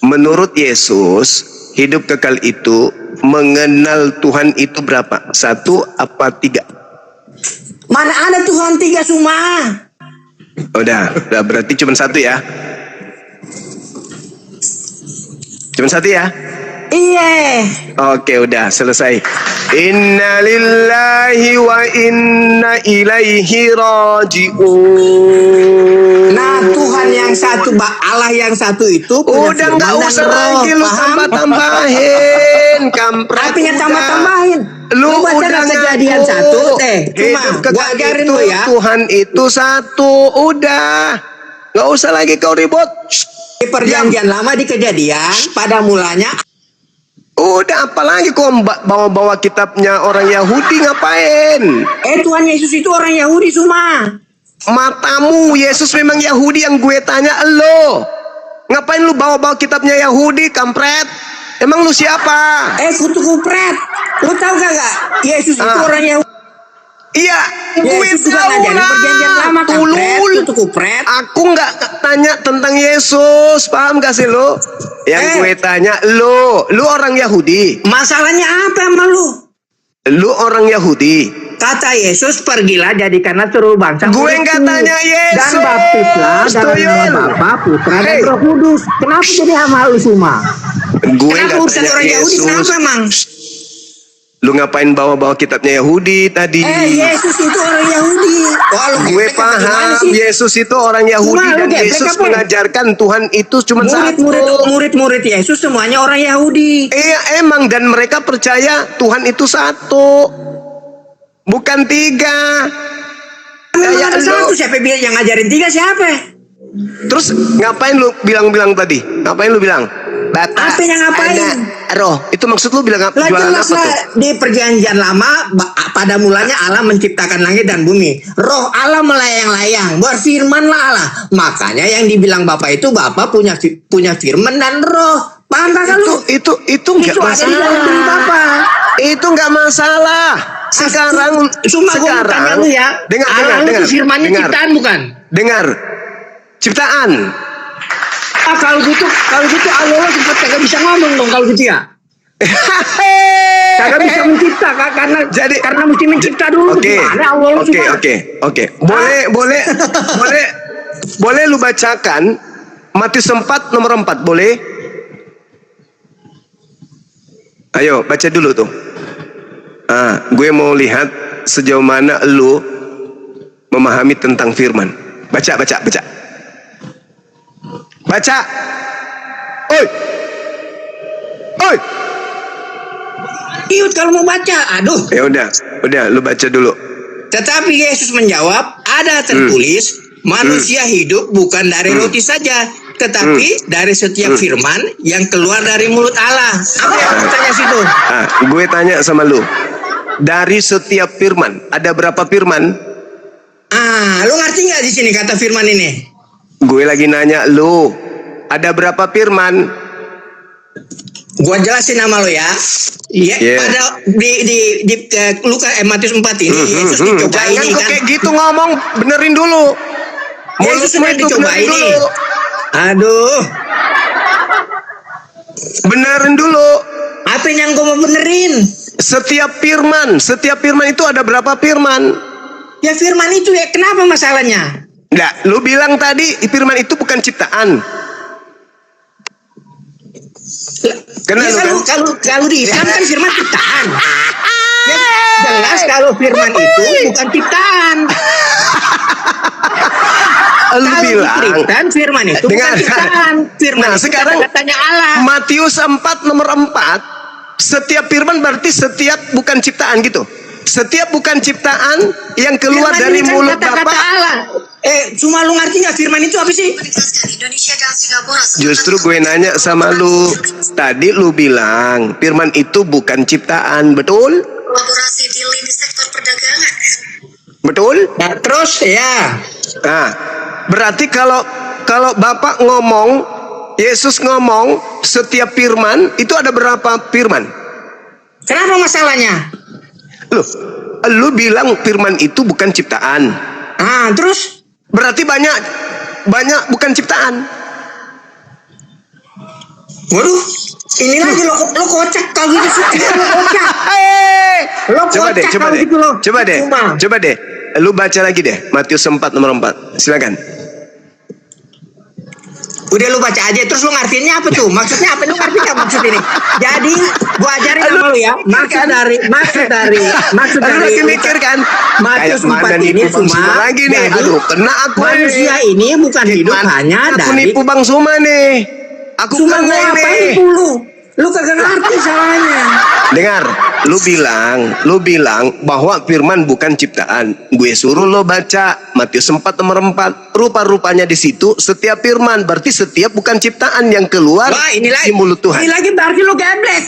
menurut Yesus, hidup kekal itu mengenal Tuhan itu berapa? 1 apa 3? Mana ada Tuhan 3 Suma? Udah berarti cuma 1 ya. Cuma 1 ya. Iya. Oke, udah selesai. Inna lillahi wa inna ilaihi raji'un. Nah, Tuhan yang satu, Allah yang satu itu punya Udah firman nggak dan usah roh, lagi lu paham? tambah-tambahin, kampret. Tapi yang udah. tambah-tambahin. Lu baca udah Kejadian ngaku. 1 teh. Cuma Hidup gua kekal ajarin itu, lu ya. Tuhan itu satu, udah. Nggak usah lagi kau ribut. Di Perjanjian Lama di Kejadian pada mulanya Udah, apalagi kau bawa-bawa kitabnya orang Yahudi ngapain? Tuhan Yesus itu orang Yahudi semua. Matamu, Yesus memang Yahudi, yang gue tanya lo. Ngapain lu bawa-bawa kitabnya Yahudi, kampret? Emang lu siapa? Kutu kupret. Lu tahu kagak? Yesus itu orang Yahudi. Iya, gue Yesus juga tahu ngajarin lah. Perjanjian Lama, kampret. Tulul. Kutu kupret. Aku nggak tanya tentang Yesus, paham gak sih lo? Yang gue tanya lo orang Yahudi. Masalahnya apa sama lu? Lu orang Yahudi. Kata Yesus, pergilah jadikanlah seluruh bangsa Gue muridku. nggak tanya Yesus. Dan baptislah dalam nama Tuyul. Bapa, Putra, Hey. dan Roh Kudus. Kenapa jadi sama lu semua? Gue Kenapa nggak urusan tanya orang Yahudi? Yesus. Kenapa emang? Lu ngapain bawa-bawa kitabnya Yahudi tadi? Yesus itu orang Yahudi. Wah, lu Gue geblek apa gimana paham, sih? Yesus itu orang Yahudi Cuma lu dan geblek Yesus apa? mengajarkan Tuhan itu cuma satu. Murid-murid Yesus semuanya orang Yahudi. Iya emang, dan mereka percaya Tuhan itu satu, bukan 3. Memang Kayak ada lu. satu, siapa bilang yang ngajarin 3 siapa? Terus ngapain lu bilang tadi? Ngapain lu bilang? Bapak, Apa yang ngapain? ada roh. Itu maksud lu bilang Lah jualan jelas apa tuh? lah, di Perjanjian Lama pada mulanya Allah menciptakan langit dan bumi. Roh Allah melayang-layang, berfirmanlah Allah. Makanya yang dibilang Bapa itu Bapa punya firman dan roh. Paham kagak lu? Itu nggak Itu ada di dalam diri masalah. Bapa. Itu nggak masalah. Sekarang tanya lu ya. Allah itu firmannya ciptaan bukan? Dengar. Ciptaan. Kalau gitu Allah sempat kagak bisa ngomong dong kalau gitu ya. Kagak bisa mencipta karena mesti mencipta dulu. Oke. Boleh lu bacakan Matius 4 nomor 4, boleh? Ayo baca dulu tuh. Gue mau lihat sejauh mana lu memahami tentang firman. Baca. Oi. Iut kalau mau baca. Aduh. Ya udah, lu baca dulu. Tetapi Yesus menjawab, ada tertulis, manusia hidup bukan dari roti saja, tetapi dari setiap firman yang keluar dari mulut Allah. Apa yang kamu tanya situ? Gue tanya sama lu. Dari setiap firman, ada berapa firman? Lu ngerti nggak di sini kata firman ini? Gue lagi nanya lu, ada berapa firman? Gua jelasin nama lo ya. Pada di Matius 4 ini Yesus dicoba jangan ini kok kan. kayak gitu ngomong, benerin dulu. Yesus sudah dicoba ini. Dulu. Aduh. Benerin dulu. Apa yang gua mau benerin? Setiap firman itu ada berapa firman? Ya firman itu ya, kenapa masalahnya? Nggak, lu bilang tadi firman itu bukan ciptaan. Kalau di Islam kan firman ciptaan. Ya, jelas kalau firman itu bukan ciptaan. Lu bilang Kristen firman itu bukan ciptaan. Firman itu sekarang katanya Allah. Matius 4 nomor 4, setiap firman berarti setiap bukan ciptaan gitu. Setiap bukan ciptaan yang keluar firman dari mulut Bapa. Allah. Cuma lu ngerti nggak firman itu apa sih? Justru gue nanya sama lu. Tadi lu bilang firman itu bukan ciptaan, betul? Kolaborasi di lini sektor perdagangan. Betul? Nah, terus ya. Berarti kalau Bapak ngomong, Yesus ngomong, setiap firman itu ada berapa firman? Kenapa masalahnya? Lu bilang firman itu bukan ciptaan. Terus? Berarti banyak bukan ciptaan. Waduh, ini lagi lo kocak kalau gitu. Lo kocak. Coba deh. Lu baca lagi deh Matius 4 nomor 4. Silakan. Udah lu baca aja, terus lu ngartinya apa tuh? Maksudnya apa? Lu ngerti gak maksud ini? Jadi gua ajarin sama lu ya. Maksud dari mikir kan? Matius 4 ini cuma lagi nih. Aduh, kena aku manusia ini bukan hidup hanya dari nipu Bang Suma nih. Aku cuma ngapain lu? Lu kagak ngerti salahnya. Dengar, lu bilang bahwa firman bukan ciptaan. Gue suruh lo baca Matius 4 nomor 4. Rupa-rupanya di situ setiap firman berarti setiap bukan ciptaan yang keluar di mulut Tuhan. Ini lagi berarti lu geblek.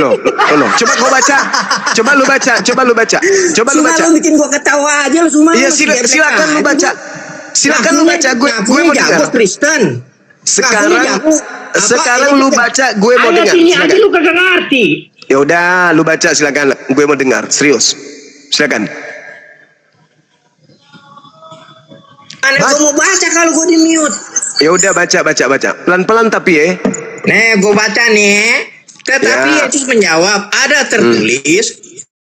Lo. Coba kau baca. Coba lu baca. Lu bikin gua ketawa aja lu semua. Iya, silakan lu baca. Silakan lu baca. Gue mau dengar. Kristen. Sekarang lu baca, gue mau dengar. Sini aja lu kagak ngerti. Ya udah, lu baca silakan. Gue mau dengar, serius. Silakan. Gue mau baca kalau gue di mute. Ya udah baca. Pelan-pelan tapi ya. Nih, gue baca nih. Tetapi Yesus menjawab, ada tertulis,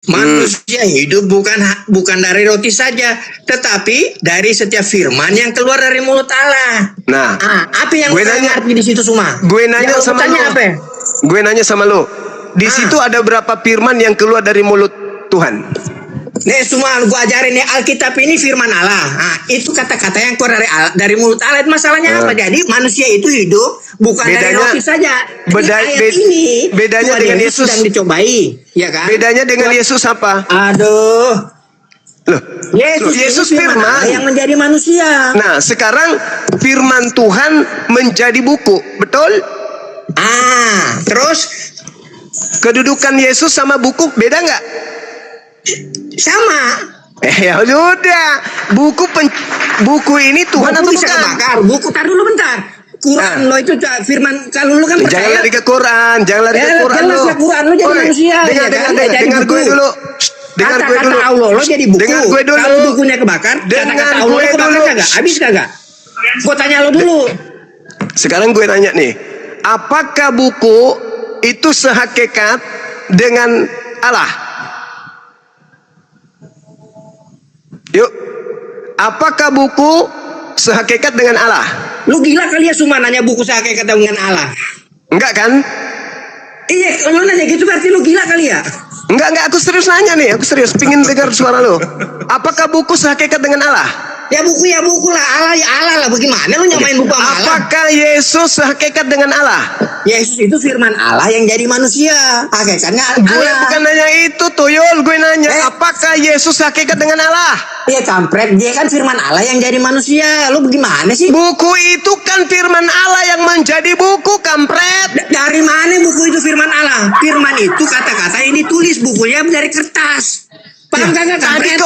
manusia hidup bukan dari roti saja, tetapi dari setiap firman yang keluar dari mulut Allah. Nah, apa yang gue ngerti di situ semua? Gue nanya sama lu. Gue nanya sama lu. Di situ ada berapa firman yang keluar dari mulut Tuhan? Nih, semua gue ajarin nih, Alkitab ini firman Allah. Itu kata-kata yang keluar dari mulut Allah. Masalahnya apa? Jadi manusia itu hidup bukan dari roti saja. Bedanya dengan Yesus sedang dicobai, ya kan? Bedanya dengan Yesus apa? Aduh. Loh, Yesus firman yang menjadi manusia. Nah, sekarang firman Tuhan menjadi buku, betul? Terus kedudukan Yesus sama buku beda nggak? Sama. Ya udah, buku ini Tuhan atau bisa bukan? kebakar. Buku tar dulu bentar. Quran lo itu firman, kalau lu kan Jangan percaya, lari ke Quran, jangan lari ke Quran jelas lu. lah Quran lu jadi Oi, manusia, dengar, ya dengar, kan? dengar, Jadi dengar gue buku. dulu. Dengar gue Kata-kata dulu. Allah lo jadi buku. Dengar gue dulu. Kalau bukunya kebakar, Dengar kata-kata Allah gue lo kebakar dulu. kagak? Habis kagak? Gue tanya lo dulu. Sekarang gue tanya nih, apakah buku itu sehakikat dengan Allah? Yuk, apakah buku sehakikat dengan Allah? Lu gila kali ya cuma nanya buku sehakikat dengan Allah. Enggak kan? Iya, lu nanya gitu berarti lu gila kali ya? Enggak, aku serius nanya nih, aku serius, pingin dengar suara lo. Apakah buku sehakikat dengan Allah? Ya buku lah, Allah ya Allah lah. Bagaimana lu nyamain buku sama Allah? Apakah Yesus sehakikat dengan Allah? Yesus itu firman Allah yang jadi manusia. Hakikatnya Gue Allah. bukan nanya itu, Tuyul. Gue nanya, apakah Yesus hakikat dengan Allah? Iya kampret, dia kan firman Allah yang jadi manusia. Lu bagaimana sih? Buku itu kan firman Allah yang menjadi buku, kampret. Dari mana buku itu firman Allah? Firman itu kata-kata yang ditulis, bukunya dari kertas. Paham kagak kampret?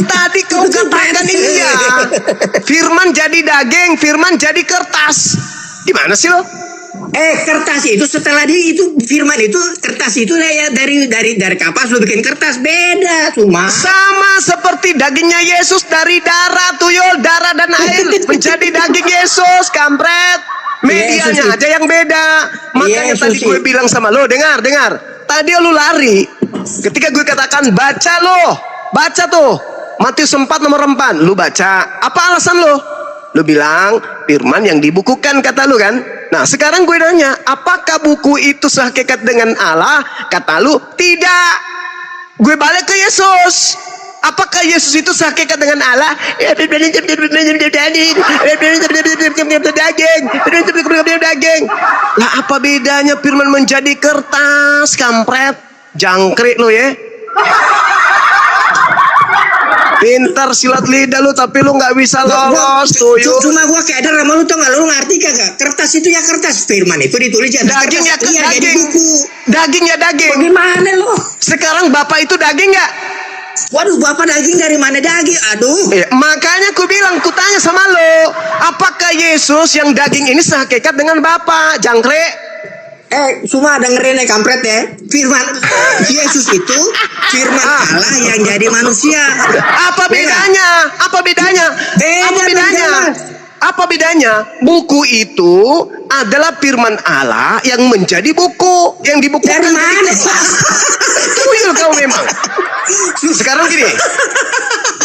Tadi kau katakan iya. Firman jadi daging, firman jadi kertas. Gimana sih lo? Kertas itu setelah itu firman itu kertas itu ya dari kapas lu bikin kertas, beda cuma Sama seperti dagingnya Yesus dari darah, Tuyul, darah dan air menjadi daging Yesus, kampret. Medianya Yesus aja yang beda. Makanya Yesus tadi gue bilang sama lo, dengar. Tadi lu lari. Ketika gue katakan baca tuh. Matius 4 nomor 4, lu baca. Apa alasan lo? Lu bilang firman yang dibukukan, kata lu kan. Nah sekarang gue nanya, apakah buku itu sehakikat dengan Allah? Kata lu tidak. Gue balik ke Yesus. Apakah Yesus itu sehakikat dengan Allah? Daging. Lah apa bedanya firman menjadi kertas, kampret? Jangkrik lo ya. Pintar silat lidah lu, tapi lu nggak bisa lolos, Tuyul. Cuma gua keder sama lu, tau gak? Lu ngerti kagak? Kertas itu ya kertas, firman itu ditulis ya Daging ya kertas. Iya, jadi daging. buku. Daging ya daging. Bagaimana lu? Sekarang bapak itu daging nggak? Waduh, bapak daging dari mana daging? Aduh. Ya, makanya ku bilang, ku tanya sama lo, apakah Yesus yang daging ini sehakikat dengan bapak? Jangkrik. Cuma dengerin kampret ya. Firman Yesus itu firman Allah yang jadi manusia. Apa bedanya? Apa bedanya? Buku itu adalah firman Allah yang menjadi buku, yang dibukukan. Dari mana? Tuyul kau memang. Sekarang gini,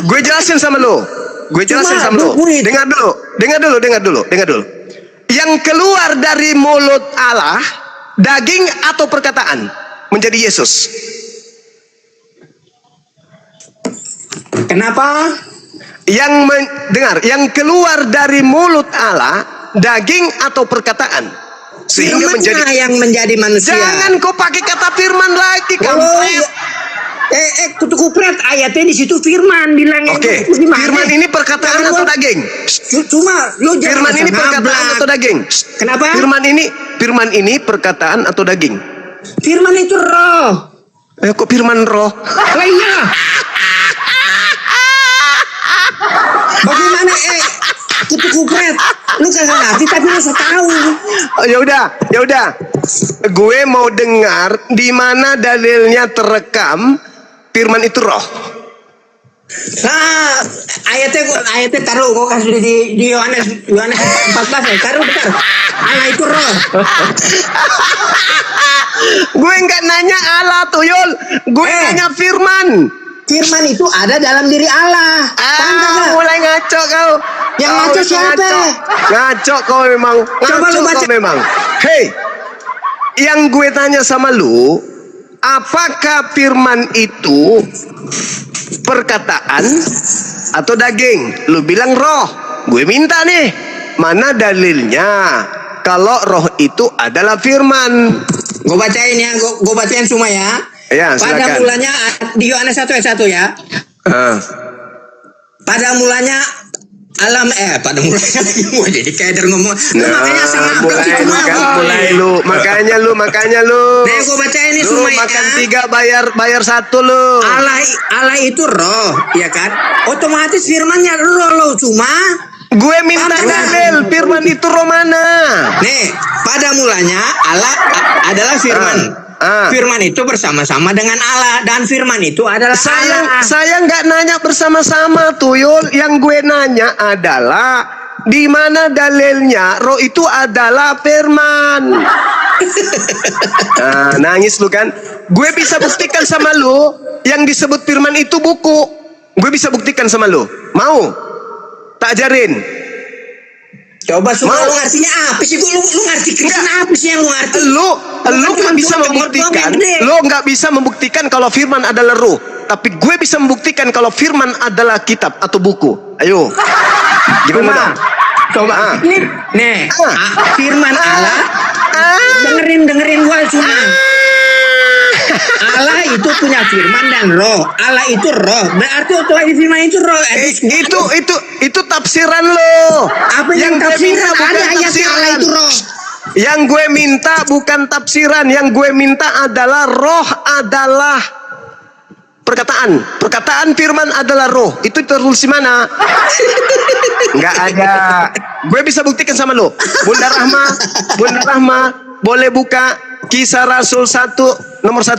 gue jelasin sama lo. Dengar dulu. Yang keluar dari mulut Allah, daging atau perkataan menjadi Yesus? Kenapa? Yang keluar dari mulut Allah, daging atau perkataan, sehingga Firman yang menjadi manusia. Jangan kau pakai kata firman lagi, kampret. Kupret ayatnya di situ firman bilangnya. Oke, firman ini perkataan atau daging? Cuma lu Firman ini perkataan atau daging? Kenapa? Firman ini perkataan atau daging? Firman itu roh. Kok firman roh? Lah iya. Bagaimana kupret? Lu kagak ngerti tapi lu tahu. Ya udah. Gue mau dengar di mana dalilnya terekam firman itu roh. Nah, ayatnya taruh gua kasih di Yohanes 14 ya. Taruh bentar. Allah itu roh. Gue nggak nanya Allah, Tuyul. Gue nanya firman. Firman itu ada dalam diri Allah. Mulai ngaco kau. Yang ngaco siapa? Ngaco kau memang. Coba lu baca. Kau memang. Hei, yang gue tanya sama lu, apakah firman itu perkataan atau daging? Lu bilang roh. Gue minta nih, mana dalilnya kalau roh itu adalah firman? Gue bacain ya, gue bacain semua ya. Ya, pada silakan. mulanya di Yohanes 1 ayat 1 ya. Pada mulanya alam pada mulanya lagi mau jadi keder ngomong. Makanya sangat makanya lu. Nih gue bacain ini semua ya. Makan 3 bayar 1 lu. Allah itu roh, ya kan? Otomatis firmannya roh lo, cuma Gue minta dalil firman itu roh mana? Nih, pada mulanya Allah adalah firman. Firman itu bersama-sama dengan Allah, dan firman itu adalah Allah. Saya nggak nanya bersama-sama, Tuyul. Yang gue nanya adalah di mana dalilnya roh itu adalah firman. Nangis lu kan? Gue bisa buktikan sama lu yang disebut firman itu buku. Gue bisa buktikan sama lu. Mau? Tak ajarin. Coba semua lu artinya apa sih? Lu ngerti Kristen apa sih yang lu ngerti? Lu nggak bisa membuktikan. Lu nggak bisa membuktikan kalau firman adalah roh. Tapi gue bisa membuktikan kalau firman adalah kitab atau buku. Ayo. Gimana? Coba. Nih, firman Allah. Dengerin gua cuma. Allah itu punya firman dan roh. Allah itu roh. Berarti otomatis firman itu roh. Itu tafsiran lo. Apa yang tafsiran? Ada ayat Allah itu roh. Yang gue minta bukan tafsiran. Yang gue minta adalah roh adalah perkataan. Perkataan firman adalah roh. Itu tertulis di mana? Nggak ada. Gue bisa buktikan sama lo. Bunda Rahma, boleh buka Kisah Rasul 1 nomor 1.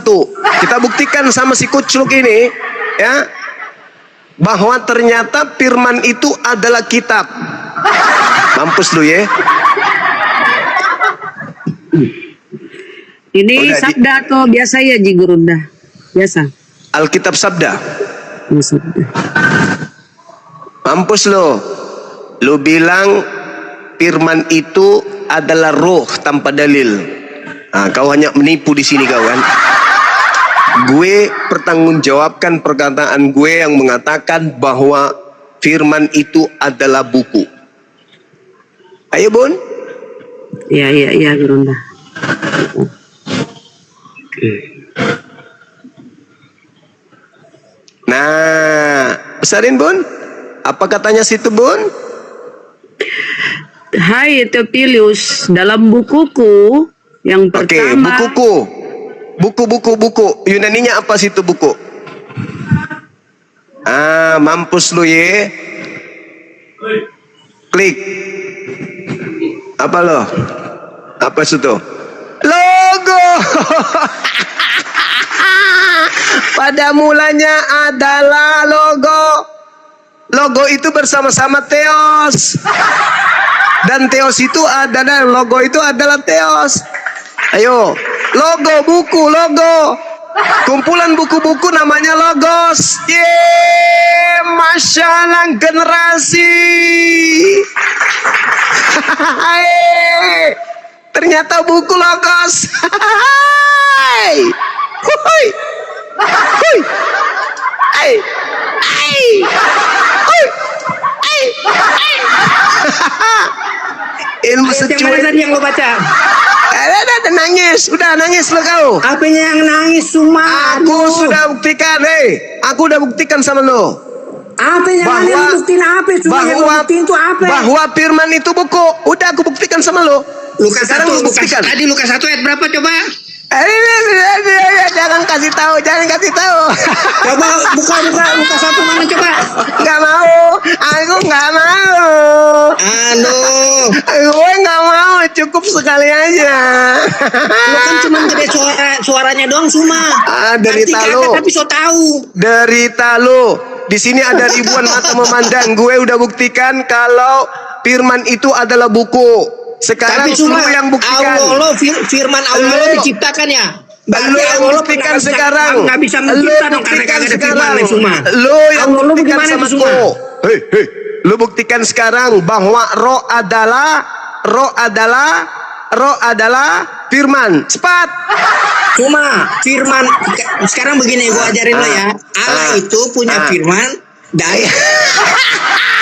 Kita buktikan sama si kucluk ini, ya, bahwa ternyata firman itu adalah kitab. Mampus lu ya. Ini sabda atau biasa ya Ji Gurunda? Biasa. Alkitab sabda. Sabda. Mampus lo. Lu bilang firman itu adalah roh tanpa dalil. Kau hanya menipu di sini kawan. Gue pertanggungjawabkan perkataan gue yang mengatakan bahwa firman itu adalah buku. Ayo Bun. Iya Gurunda. Nah, besarin Bun. Apa katanya situ Bun? Hai Theophilus, dalam bukuku yang pertama. Oke, buku. Yunaninya apa situ buku? Mampus lu ye. Klik. Apa lo? Apa situ? Logo. Pada mulanya adalah logo. Logo itu bersama-sama Theos. Dan Theos itu adalah logo itu adalah Theos. Ayo, logo buku, logo. Kumpulan buku-buku namanya Logos. Yeay, masyaallah generasi. Ternyata buku Logos. Ilmu secuil tadi yang lo baca. Ada nangis, udah nangis lo kau. Apanya yang nangis semua? Aku sudah buktikan, aku udah buktikan sama lo. Apa yang buktiin apa? Bahwa firman itu buku. Udah aku buktikan sama lo. Lukas 1, tadi Lukas 1 ayat berapa coba? Jangan kasih tahu. Coba buka Lukas 1 mana coba? Nggak mau, aku nggak mau. Gue nggak mau, cukup sekali aja. Lo kan cuma gede suaranya doang cuma. Derita lo. Tapi so tahu. Derita lo. Di sini ada ribuan mata memandang. Gue udah buktikan kalau firman itu adalah buku. Sekarang cuma yang buktikan. Allah, firman Allah diciptakan ya. Lu yang buktikan sekarang. Nggak bisa mencipta dong karena kagak ada firman semua. Lu yang buktikan sama semua. Lu buktikan sekarang bahwa roh adalah firman. Cepat. Cuma firman sekarang begini gua ajarin lo ya. Allah itu punya firman dan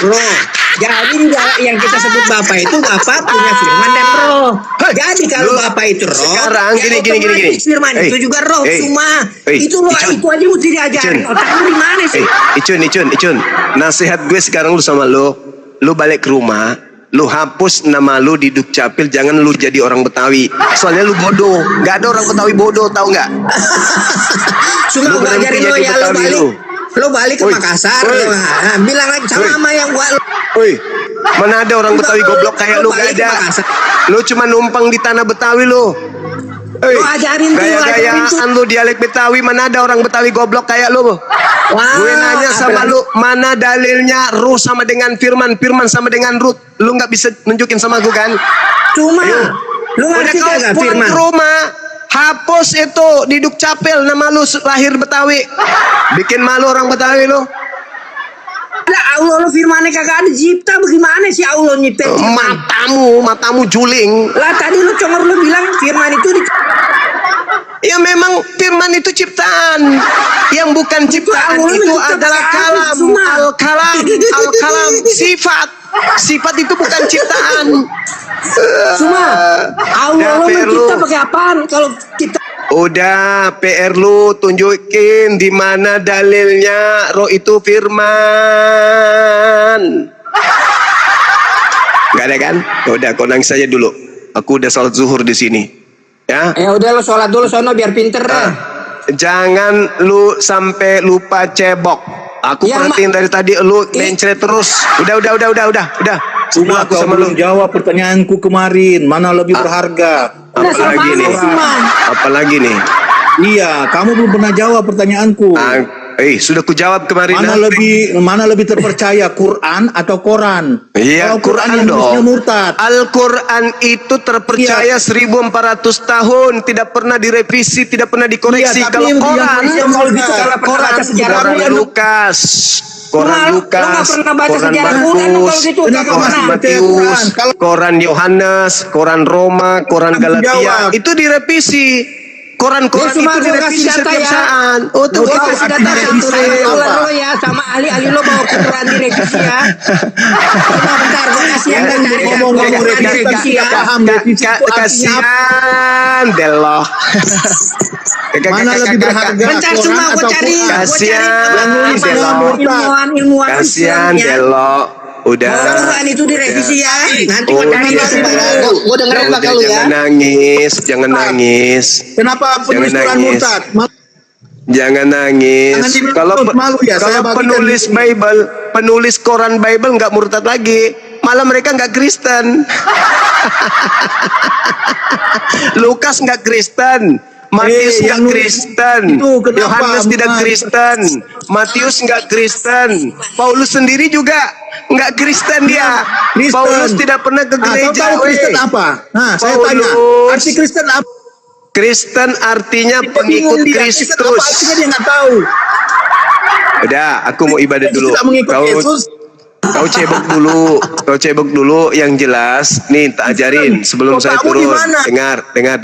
roh. Jadi yang kita sebut Bapak itu Bapak punya firman dan roh. Jadi kalau Bapak itu roh, sekarang gini. Firman itu juga roh cuma. Itu lo itu aja mesti diajarin. Otak lu di mana sih? Icun. Nasihat gue sekarang lu sama lu balik ke rumah, lu hapus nama lu di Dukcapil, jangan lu jadi orang Betawi. Soalnya lu bodoh. Gak ada orang Betawi bodoh, tahu nggak? Cuma gue ajarin lo ya, lo balik ke Makassar, bilang lagi sama yang gua. Mana ada orang Betawi goblok kayak lu, gak ada. Lu cuma numpang di tanah Betawi lu. Lu ajarin tuh, Gaya-gayaan lu dialek Betawi, mana ada orang Betawi goblok kayak lu. Gue nanya sama lu, mana dalilnya Ruh sama dengan Firman, Firman sama dengan Ruth? Lu nggak bisa nunjukin sama gue kan? Cuma, lu Udah ngerti kau gak pulang Firman? ke rumah, hapus itu di Dukcapil nama lu lahir Betawi. Bikin malu orang Betawi lu. Ada Allah lu firmannya kagak ada cipta, bagaimana sih Allah nyiptain firman? Matamu juling. Lah tadi lu congor lu bilang firman itu Ya memang Firman itu ciptaan. Yang bukan ciptaan Allah itu menciptakan adalah kalam. semua. Al-kalam, sifat. Sifat itu bukan ciptaan. cuma Allah lu PR lu. mencipta pakai apaan? Kalau kita Udah, PR lu tunjukin di mana dalilnya Roh itu Firman. Gak ada kan? Udah, kau nangis saja dulu. Aku udah sholat zuhur di sini. Ya. udah lu sholat dulu sono biar pinter deh. Jangan lu sampai lupa cebok. Aku Yang perhatiin dari tadi lu mencret terus. Udah. Cuma Aku kau sama lu. belum jawab pertanyaanku kemarin. Mana lebih berharga? Apalagi nih? Apalagi nih? Iya, kamu belum pernah jawab pertanyaanku. Sudah ku jawab kemarin. Mana lebih terpercaya, Quran atau Koran? Iya, Kalau Quran yang dong. nulisnya murtad. Al-Quran itu terpercaya 1400 tahun, tidak pernah direvisi, tidak pernah dikoreksi. Iya, tapi Kalau yang Quran, nulisnya kalau gitu kalau pernah baca sejarah Quran Quran, Lukas, Lu Quran nggak Lukas, pernah baca Quran sejarah Quran kalau Markus, gitu, Kenapa kagak masih pernah. percaya Matius, Quran? Kalau Quran Yohanes, Quran Roma, Quran Aku Galatia, jawab. itu direvisi. Koran-koran Ya, cuma itu gua direvisi kasih data setiap ya. saat. Oh tuh, Gua itu kasih data artinya satu revisi ulang apa? lo ya sama ahli lo bawa Quran direvisi ya. Bentar, gua kasih yang cari ngomong-ngomong Quran revisi, direvisi ya. paham revisi itu artinya apa? kasihan Delo. Mana lebih berharga, Bentar, Quran cuma gua atau cari. Quran? Kasihan Delo. Ilmuwan Kasihan Islam ya. Delo. Udah. Quran itu direvisi ya. Nanti Oh, gua cari iya. gua dengerin bakal lu ya. Jangan nangis, jangan nangis. Kenapa penulis Jangan Quran nangis. murtad? Jangan nangis. Jangan dibilang Kalau malu ya, saya kalau bagikan penulis di sini. Bible, penulis Quran Bible nggak murtad lagi. Malah mereka nggak Kristen. Lukas nggak Kristen. Matius nggak yang nulis Kristen. itu kenapa, Yohanes tidak Mas? Kristen. Matius nggak Kristen. Paulus sendiri juga nggak Kristen dia. Kristen. Paulus tidak pernah ke gereja. Tahu Kristen weh. apa? Nah, saya Paulus. tanya. Arti Kristen apa? Kristen artinya Dia pengikut bingung dia. Kristen apa Kristus. artinya dia nggak tahu. Udah, aku mau ibadah dulu. Tidak mengikut Yesus. Kau cebok dulu yang jelas. Nih, tak ajarin sebelum Kau saya tahu turun. di mana? Dengar. Tak dengerin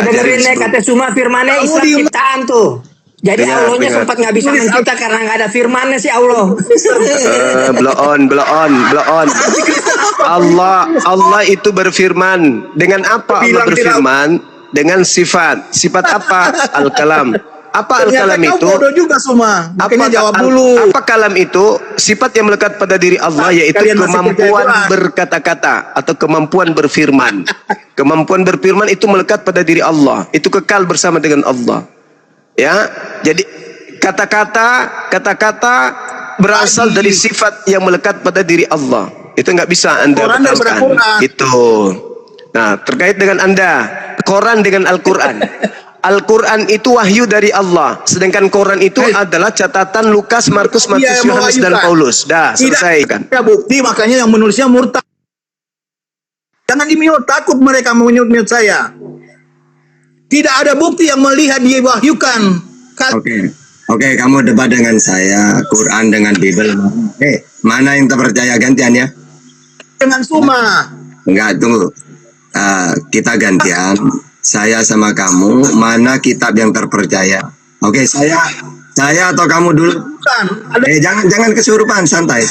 ajarin deh sebelum. kata Suma firmannya Kamu Islam di- ciptaan tuh. Jadi Dengar, Allahnya dengar. sempat nggak bisa mencipta karena nggak ada firmannya sih Allah. Blow on. Allah itu berfirman. Dengan apa Allah Bilang berfirman? Dengan sifat. Sifat apa? Al-kalam. Apa Ternyata al-kalam kau itu? bodoh juga semua. Makanya jawab dulu. Apa kalam itu? Sifat yang melekat pada diri Allah, yaitu Kalian masih kemampuan percaya Quran. berkata-kata atau kemampuan berfirman. Kemampuan berfirman itu melekat pada diri Allah. Itu kekal bersama dengan Allah. Ya, jadi kata-kata berasal dari sifat yang melekat pada diri Allah. Itu nggak bisa Anda Quran dan batalkan. Quran. Itu. Nah, terkait dengan Anda, Quran dengan Al-Quran. Al-Quran itu wahyu dari Allah, sedangkan Quran itu adalah catatan Lukas, Markus, Dia Matius, yang Yohanes dan mewahyukan. Paulus. Dah, selesai kan? Tidak ada bukti, makanya yang menulisnya murtad. Jangan di-mute, takut mereka mute saya. Tidak ada bukti yang melihat dia wahyukan. Oke, kamu debat dengan saya, Quran dengan Bible. Mana yang terpercaya gantian ya? Dengan Suma. Enggak, tunggu. Kita gantian. Saya sama kamu, mana kitab yang terpercaya? Oke, saya atau kamu dulu? Bukan. Ada Jangan kesurupan, santai.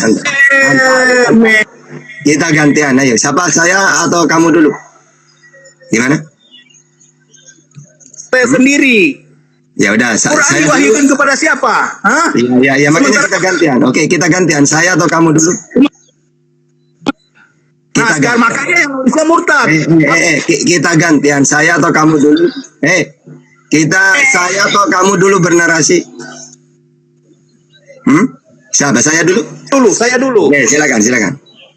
Kita gantian, ayo. Siapa, saya atau kamu dulu? Gimana? saya sendiri. Ya udah, Quran saya diwahyukan kepada siapa? Hah? Ya, makanya kita gantian. Oke, kita gantian. Saya atau kamu dulu? Nah, sekarang makanya yang nulisnya murtad. Kita gantian, saya atau kamu dulu? Saya atau kamu dulu bernarasi? Siapa? Saya dulu? Saya dulu. Silakan.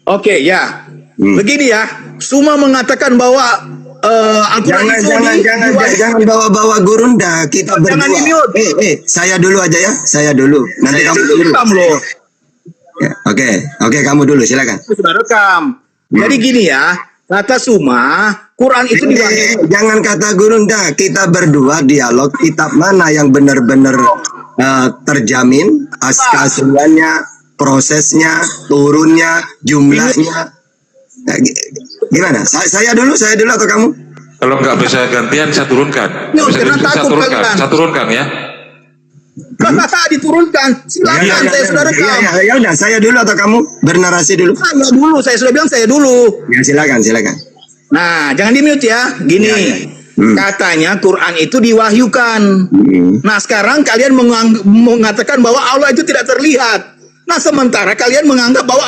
Oke, ya. Begini ya, Suma mengatakan bahwa Al-Quran itu jangan bawa-bawa Gurunda, kita Jangan berdua. di-mute. Saya dulu aja ya, saya dulu. Nanti kamu dulu. rekam loh. Ya, Oke, kamu dulu, silakan. Sudah rekam. Jadi gini ya, kata Suma, Quran itu Jangan kata Gurunda, kita berdua dialog kitab mana yang benar-benar terjamin keasliannya, prosesnya, turunnya, jumlahnya. Nah, gimana? Saya dulu atau kamu? Kalau nggak bisa gantian, saya turunkan. Yuk, Bisa jangan takut kalian. saya turunkan ya. diturunkan. Silakan, saya sudah rekam. Ya udah, saya dulu atau kamu bernarasi dulu? Saya dulu, saya sudah bilang saya dulu. Ya silakan. Nah, jangan di-mute ya. Gini, katanya Quran itu diwahyukan. Nah, sekarang kalian mengatakan bahwa Allah itu tidak terlihat. Nah, sementara kalian menganggap bahwa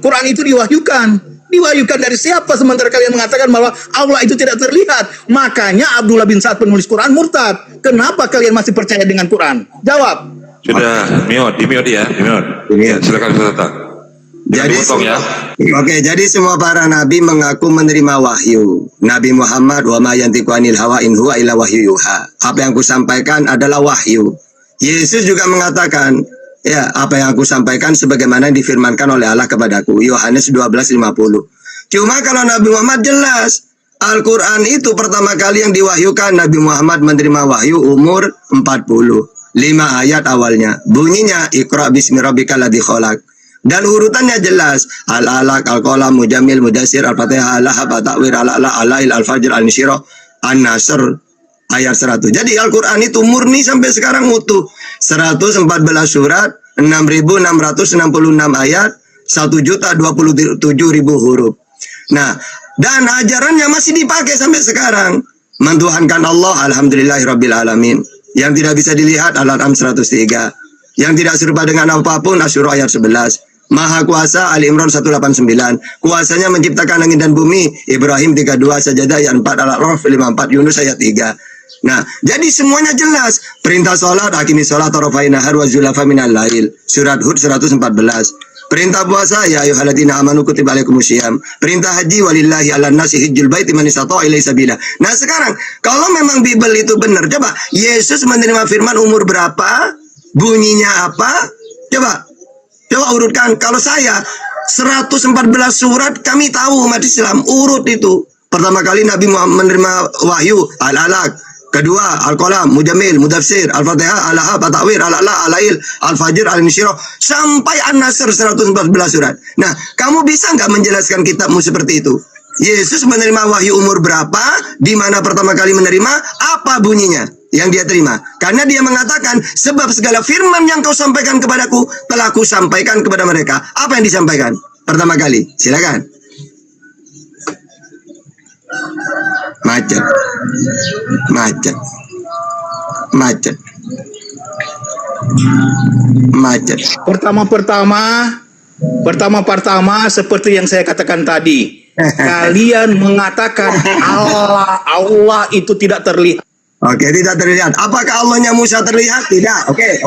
Quran itu diwahyukan. Diwahyukan dari siapa sementara kalian mengatakan bahwa Allah itu tidak terlihat? Makanya Abdullah bin Sa'ad penulis Quran murtad. Kenapa kalian masih percaya dengan Quran? Jawab. Sudah, di-mute ya, di-mute. Ya, silakan Ustaz. Jadi ya. Oke, jadi semua para nabi mengaku menerima wahyu. Nabi Muhammad wa ma yantiqu anil hawa in huwa illa wahyu yuha. Apa yang aku sampaikan adalah wahyu. Yesus juga mengatakan, ya, apa yang aku sampaikan sebagaimana yang difirmankan oleh Allah kepadaku. Yohanes 12:50. Cuma kalau Nabi Muhammad jelas, Al-Quran itu pertama kali yang diwahyukan, Nabi Muhammad menerima wahyu umur 40. 5 ayat awalnya. Bunyinya, Iqra bismi rabbikal ladzi khalaq. Dan urutannya jelas. Al-Alaq, Al-Qalam, Mujamil, Mudassir, Al-Fatihah, Al-Lahab, At-Ta'wir, Al-A'la, Al-Lail, Al-Fajr, Al-Nishirah, An-Nasr, ayat 100. Jadi Al-Quran itu murni sampai sekarang utuh. 114 surat, 6.666 ayat, 1.027.000 huruf. Nah, dan ajarannya masih dipakai sampai sekarang. Mentuhankan Allah, alhamdulillahirabbil alamin. Yang tidak bisa dilihat, Al-An'am 103. Yang tidak serupa dengan apapun, Asy-Syura ayat 11. Maha kuasa, Ali Imran 189. Kuasanya menciptakan langit dan bumi, Ibrahim 32, Sajadah ayat 4, Al-A'raf 54, Yunus ayat 3. Nah, jadi semuanya jelas. Perintah sholat, hakimi sholat, tarafai nahar wa zulafa minal lail. Surat Hud 114. Perintah puasa, ya ayyuhalladzina amanu kutiba alaikumusiyam. Perintah haji, walillahi ala nasi hijjul baiti man istata'a ilaihi sabila. Nah, sekarang kalau memang Bible itu benar, coba Yesus menerima firman umur berapa? Bunyinya apa? Coba urutkan. Kalau saya 114 surat kami tahu umat Islam urut itu. Pertama kali Nabi Muhammad menerima wahyu Al-Alaq, kedua Al-Qalam, Mujamil, Mudassir, Al-Fatihah, Al-Lahab, At-Ta'wir, Al-A'la, Al-Lail, Al-Fajr, Al-Nishirah, sampai An-Nasr 114 surat. Nah, kamu bisa nggak menjelaskan kitabmu seperti itu? Yesus menerima wahyu umur berapa? Di mana pertama kali menerima? Apa bunyinya yang dia terima? Karena dia mengatakan, sebab segala firman yang kau sampaikan kepadaku telah ku sampaikan kepada mereka. Apa yang disampaikan pertama kali? Silakan. Macet. Pertama seperti yang saya katakan tadi. Kalian mengatakan Allah itu tidak terlihat. Oke, tidak terlihat. Apakah Allahnya Musa terlihat? Tidak. Oke.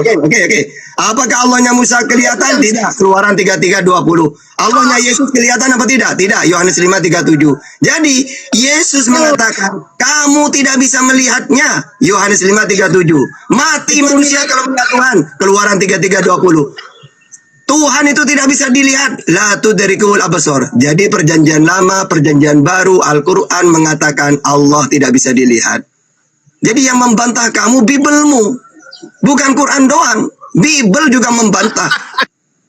Apakah Allahnya Musa kelihatan? Tidak. Keluaran 33:20. Allahnya Yesus kelihatan apa tidak? Tidak. Yohanes 5:37. Jadi, Yesus mengatakan, kamu tidak bisa melihatnya. Yohanes 5:37. Mati manusia kalau melihat Tuhan. Keluaran 33:20. Tuhan itu tidak bisa dilihat. La tudrikul absar. Jadi perjanjian lama, perjanjian baru, Al-Quran mengatakan Allah tidak bisa dilihat. Jadi yang membantah kamu Biblemu, bukan Quran doang. Bible juga membantah.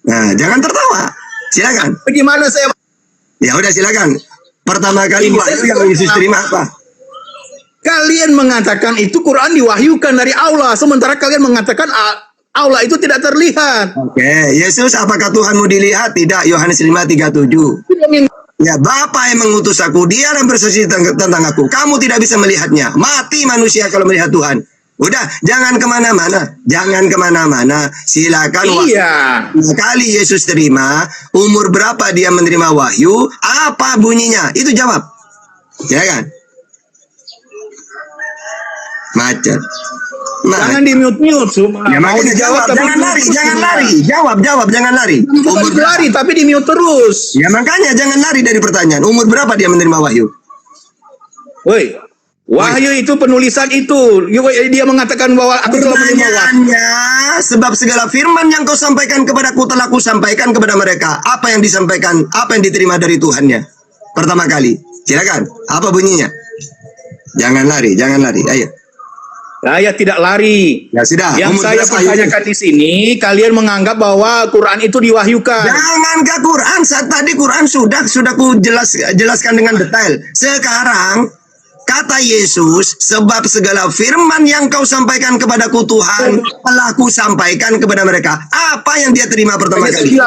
Nah, jangan tertawa. Silakan. Bagaimana saya? Ya udah silakan. Pertama kali wahyu yang Yesus terima apa? Kalian mengatakan itu Quran diwahyukan dari Allah, sementara kalian mengatakan Allah itu tidak terlihat. Oke, Yesus apakah Tuhanmu dilihat? Tidak. Yohanes 5:37. Ya, Bapa yang mengutus aku, dia yang bersaksi tentang aku. Kamu tidak bisa melihatnya. Mati manusia kalau melihat Tuhan. Udah, jangan kemana-mana. Silakan. Iya. Kali Yesus terima, umur berapa dia menerima wahyu, apa bunyinya? Itu jawab. Ya kan? Macet. Jangan di mute semua. Ya, Mau makanya dijawab tapi jangan lari, terus. jangan lari. Jawab, jangan lari. Bukan lari tapi di mute terus. Ya makanya jangan lari dari pertanyaan. Umur berapa dia menerima wahyu? Woi, wahyu itu penulisan itu. Dia mengatakan bahwa aku telah menerima wahyu. Pertanyaannya, sebab segala firman yang kau sampaikan kepadaku telah ku sampaikan kepada mereka. Apa yang disampaikan, apa yang diterima dari Tuhannya? Pertama kali. Silakan. Apa bunyinya? Jangan lari, ayo. Saya tidak lari. Ya sudah. Yang umur saya berapa, pertanyakan di sini, kalian menganggap bahwa Quran itu diwahyukan. Jangan ke Quran. Saat tadi Quran sudah ku jelaskan dengan detail. Sekarang kata Yesus, sebab segala firman yang kau sampaikan kepadaku Tuhan telah ku sampaikan kepada mereka. Apa yang dia terima pertama kali?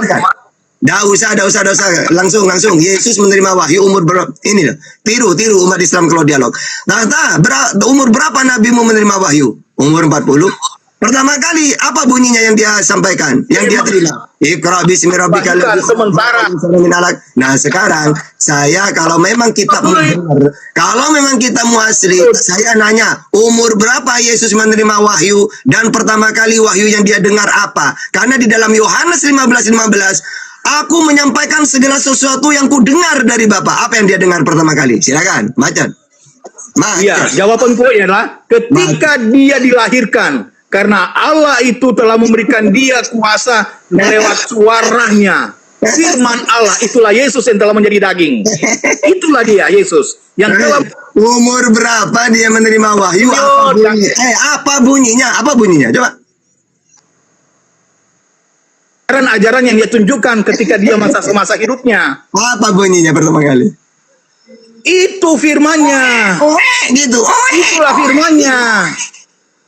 Dah usah. Langsung. Yesus menerima wahyu umur berapa? Ini loh. Tiru umat Islam kalau dialog. Nah, umur berapa nabimu menerima wahyu? Umur 40. Pertama kali apa bunyinya yang dia sampaikan? Yang dia terima? Iqra bismi rabbikal ladzi sementara. Nah, sekarang saya kalau memang kitabmu benar, kalau memang kitabmu asli, saya nanya, umur berapa Yesus menerima wahyu dan pertama kali wahyu yang dia dengar apa? Karena di dalam Yohanes 15:15 aku menyampaikan segala sesuatu yang ku dengar dari Bapa. Apa yang dia dengar pertama kali? Silakan, Macan. Iya, jawaban poinnya adalah ketika dia dilahirkan, karena Allah itu telah memberikan dia kuasa lewat suaranya. Firman Allah, itulah Yesus yang telah menjadi daging. Itulah dia, Yesus. Yang telah Umur berapa dia menerima wahyu? Apa bunyinya? Apa bunyinya? Coba. ajaran yang dia tunjukkan ketika dia masa hidupnya. Apa bunyinya pertama kali? Itu firmannya. Gitu. Itulah firmannya.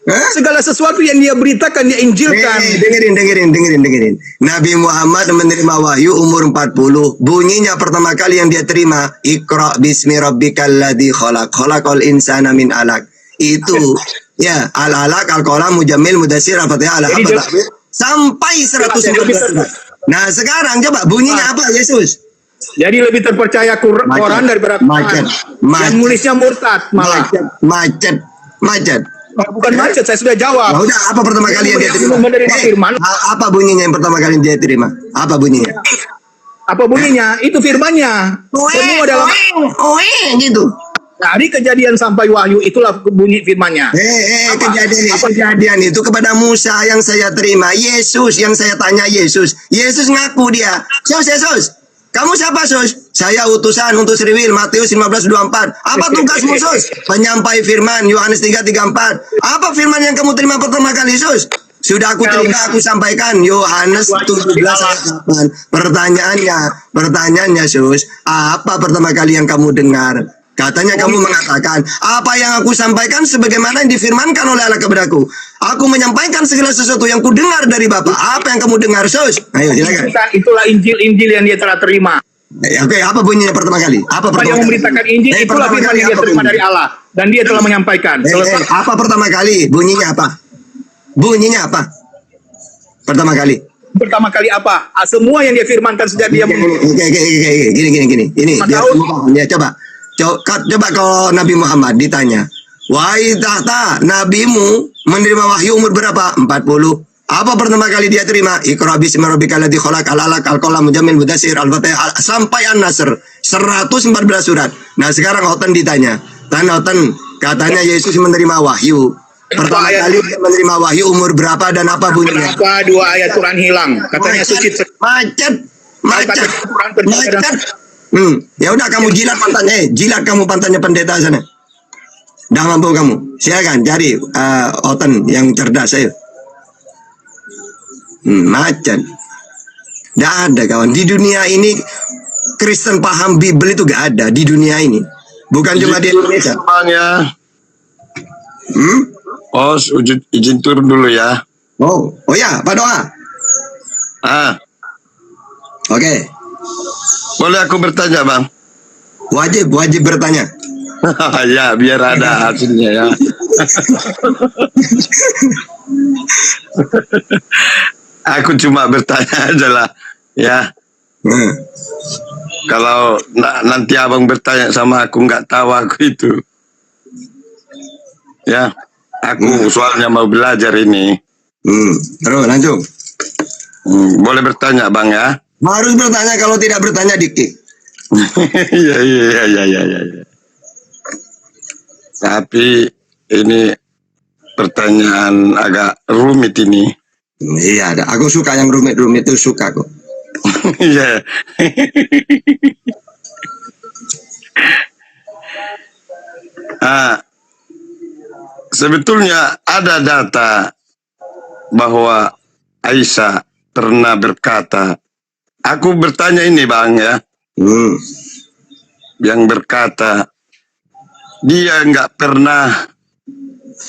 Segala sesuatu yang dia beritakan, dia injilkan. Dengerin. Nabi Muhammad menerima wahyu umur 40. Bunyinya pertama kali yang dia terima, Iqra bismi rabbikal ladzi khalaq, khalaqal insana min alaq. Itu ya, al-alaq, al-qalam, mujammil, mudassir, al-fatihah, al-habah. Sampai 100. Nah, sekarang coba bunyinya apa, Yesus? Jadi lebih terpercaya Quran daripada Quran. Yang nulisnya murtad malah. Macet. Bukan macet, saya sudah jawab. Nah, udah, apa pertama kali yang dia terima? Menerima firman. Apa bunyinya yang pertama kali dia terima? Apa bunyinya? Apa bunyinya? Itu firmannya. Semua dalam gitu. dari kejadian sampai wahyu, itulah bunyi firmannya. Kejadian itu kepada Musa yang saya terima. Yesus yang saya tanya Yesus. Yesus ngaku dia. Yesus, kamu siapa, Sus? Saya utusan untuk Sriwil, Matius 15:24. Apa tugasmu, Sus? Penyampai firman, Yohanes 3:34. Apa firman yang kamu terima pertama kali, Sus? Sudah aku terima, aku sampaikan. Yohanes 17:8. Pertanyaannya, Sus, apa pertama kali yang kamu dengar? Katanya kamu mengatakan, apa yang aku sampaikan sebagaimana yang difirmankan oleh Allah kepadaku. Aku menyampaikan segala sesuatu yang ku dengar dari Bapa. Apa yang kamu dengar, Sus? Ayo, silakan. Itulah Injil yang dia telah terima. Oke, apa bunyinya pertama kali? Apa yang memberitakan Injil, itulah firman yang dia terima dari Allah. Dan dia telah menyampaikan. Apa pertama kali? Bunyinya apa? Pertama kali. Pertama kali apa? Semua yang dia firmankan sejak dia Gini. Ini dia coba kalau Nabi Muhammad ditanya, wahai tahta, nabimu menerima wahyu umur berapa? 40. Apa pertama kali dia terima? Iqra bismi rabbikal ladzi khalaq, al-alaq, al-qalam, mujammil, mudassir, al-fatihah, sampai An-Nasr, 114 surat. Nah, sekarang Hoten ditanya. Hoten, katanya Yesus menerima wahyu. Pertama kali dia menerima wahyu umur berapa dan apa bunyinya? Kenapa 2 ayat Quran hilang? Katanya suci. Macet. Ya udah, kamu jilat pantatnya pendeta sana. Dah mampu kamu. Silakan cari Hoten yang cerdas, ayo. Macet. Tidak ada, kawan. Di dunia ini Kristen paham Bible itu gak ada di dunia ini. Bukan cuma di Indonesia. Izin turun dulu ya. Oh ya, Pak Doa. Oke. Boleh aku bertanya, Bang? Wajib bertanya. Ya, biar ada hasilnya ya. Aku cuma bertanya aja lah, ya. Kalau nanti abang bertanya sama aku, nggak tahu aku itu, ya. Aku soalnya mau belajar ini. Terus langsung. Boleh bertanya Bang ya? Harus bertanya, kalau tidak bertanya dikit. Iya. Tapi ini pertanyaan agak rumit ini. Iya, aku suka yang rumit-rumit itu, suka kok. Iya. Sebetulnya ada data bahwa Aisyah pernah berkata, aku bertanya ini Bang ya, yang berkata dia nggak pernah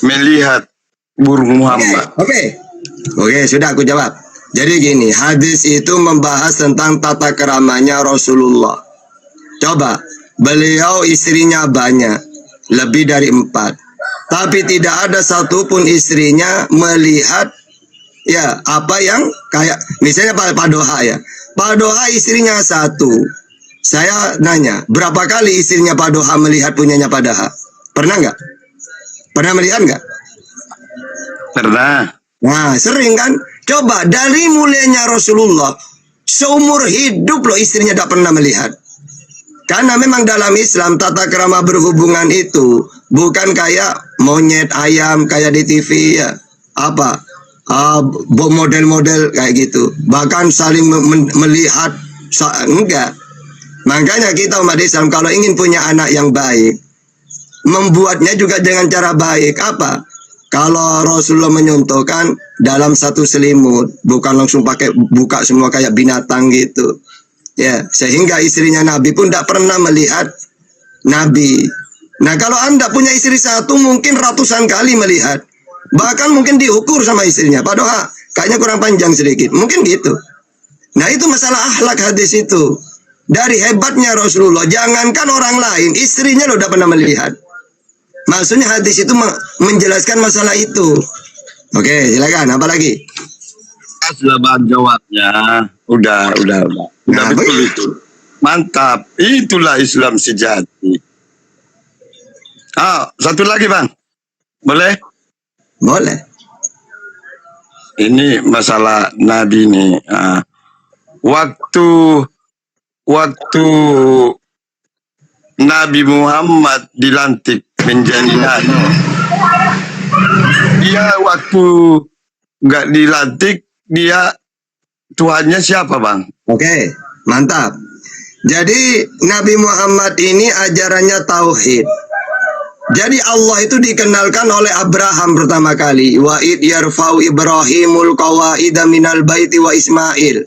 melihat burung Muhammad. Oke, sudah aku jawab. Jadi gini, hadis itu membahas tentang tata keramanya Rasulullah. Coba, beliau istrinya banyak, lebih dari 4. Tapi tidak ada satupun istrinya melihat ya apa yang kayak misalnya Pak Doha ya. Pak Doha istrinya 1. Saya nanya, berapa kali istrinya Pak Doha melihat punyanya Pak Doha? Pernah nggak? Pernah melihat nggak? Pernah. Nah, sering kan? Coba, dari mulianya Rasulullah, seumur hidup loh istrinya tidak pernah melihat. Karena memang dalam Islam tata krama berhubungan itu bukan kayak monyet ayam kayak di TV ya. Apa? Model-model kayak gitu. Bahkan saling melihat, enggak. Makanya kita umat Islam kalau ingin punya anak yang baik, membuatnya juga dengan cara baik. Apa? Kalau Rasulullah menyontohkan dalam satu selimut, bukan langsung pakai buka semua kayak binatang gitu. Ya, sehingga istrinya Nabi pun tidak pernah melihat Nabi. Nah, kalau Anda punya istri 1, mungkin ratusan kali melihat. Bahkan mungkin diukur sama istrinya. Pak Doha, kayaknya kurang panjang sedikit. Mungkin gitu. Nah, itu masalah akhlak hadis itu. Dari hebatnya Rasulullah, jangankan orang lain, istrinya lo udah pernah melihat. Maksudnya hadis itu menjelaskan masalah itu. Oke, silakan. Apa lagi? Sudah Bang jawabnya. Udah Nah, betul itu. Mantap. Itulah Islam sejati. Satu lagi Bang. Boleh? Boleh. Ini masalah Nabi nih. Waktu Nabi Muhammad dilantik menjadi nabi, dia waktu nggak dilantik, dia Tuhannya siapa Bang? Oke, mantap. Jadi Nabi Muhammad ini ajarannya tauhid. Jadi Allah itu dikenalkan oleh Abraham pertama kali. Wa id yarfa'u Ibrahimul qawaida minal baiti wa Ismail.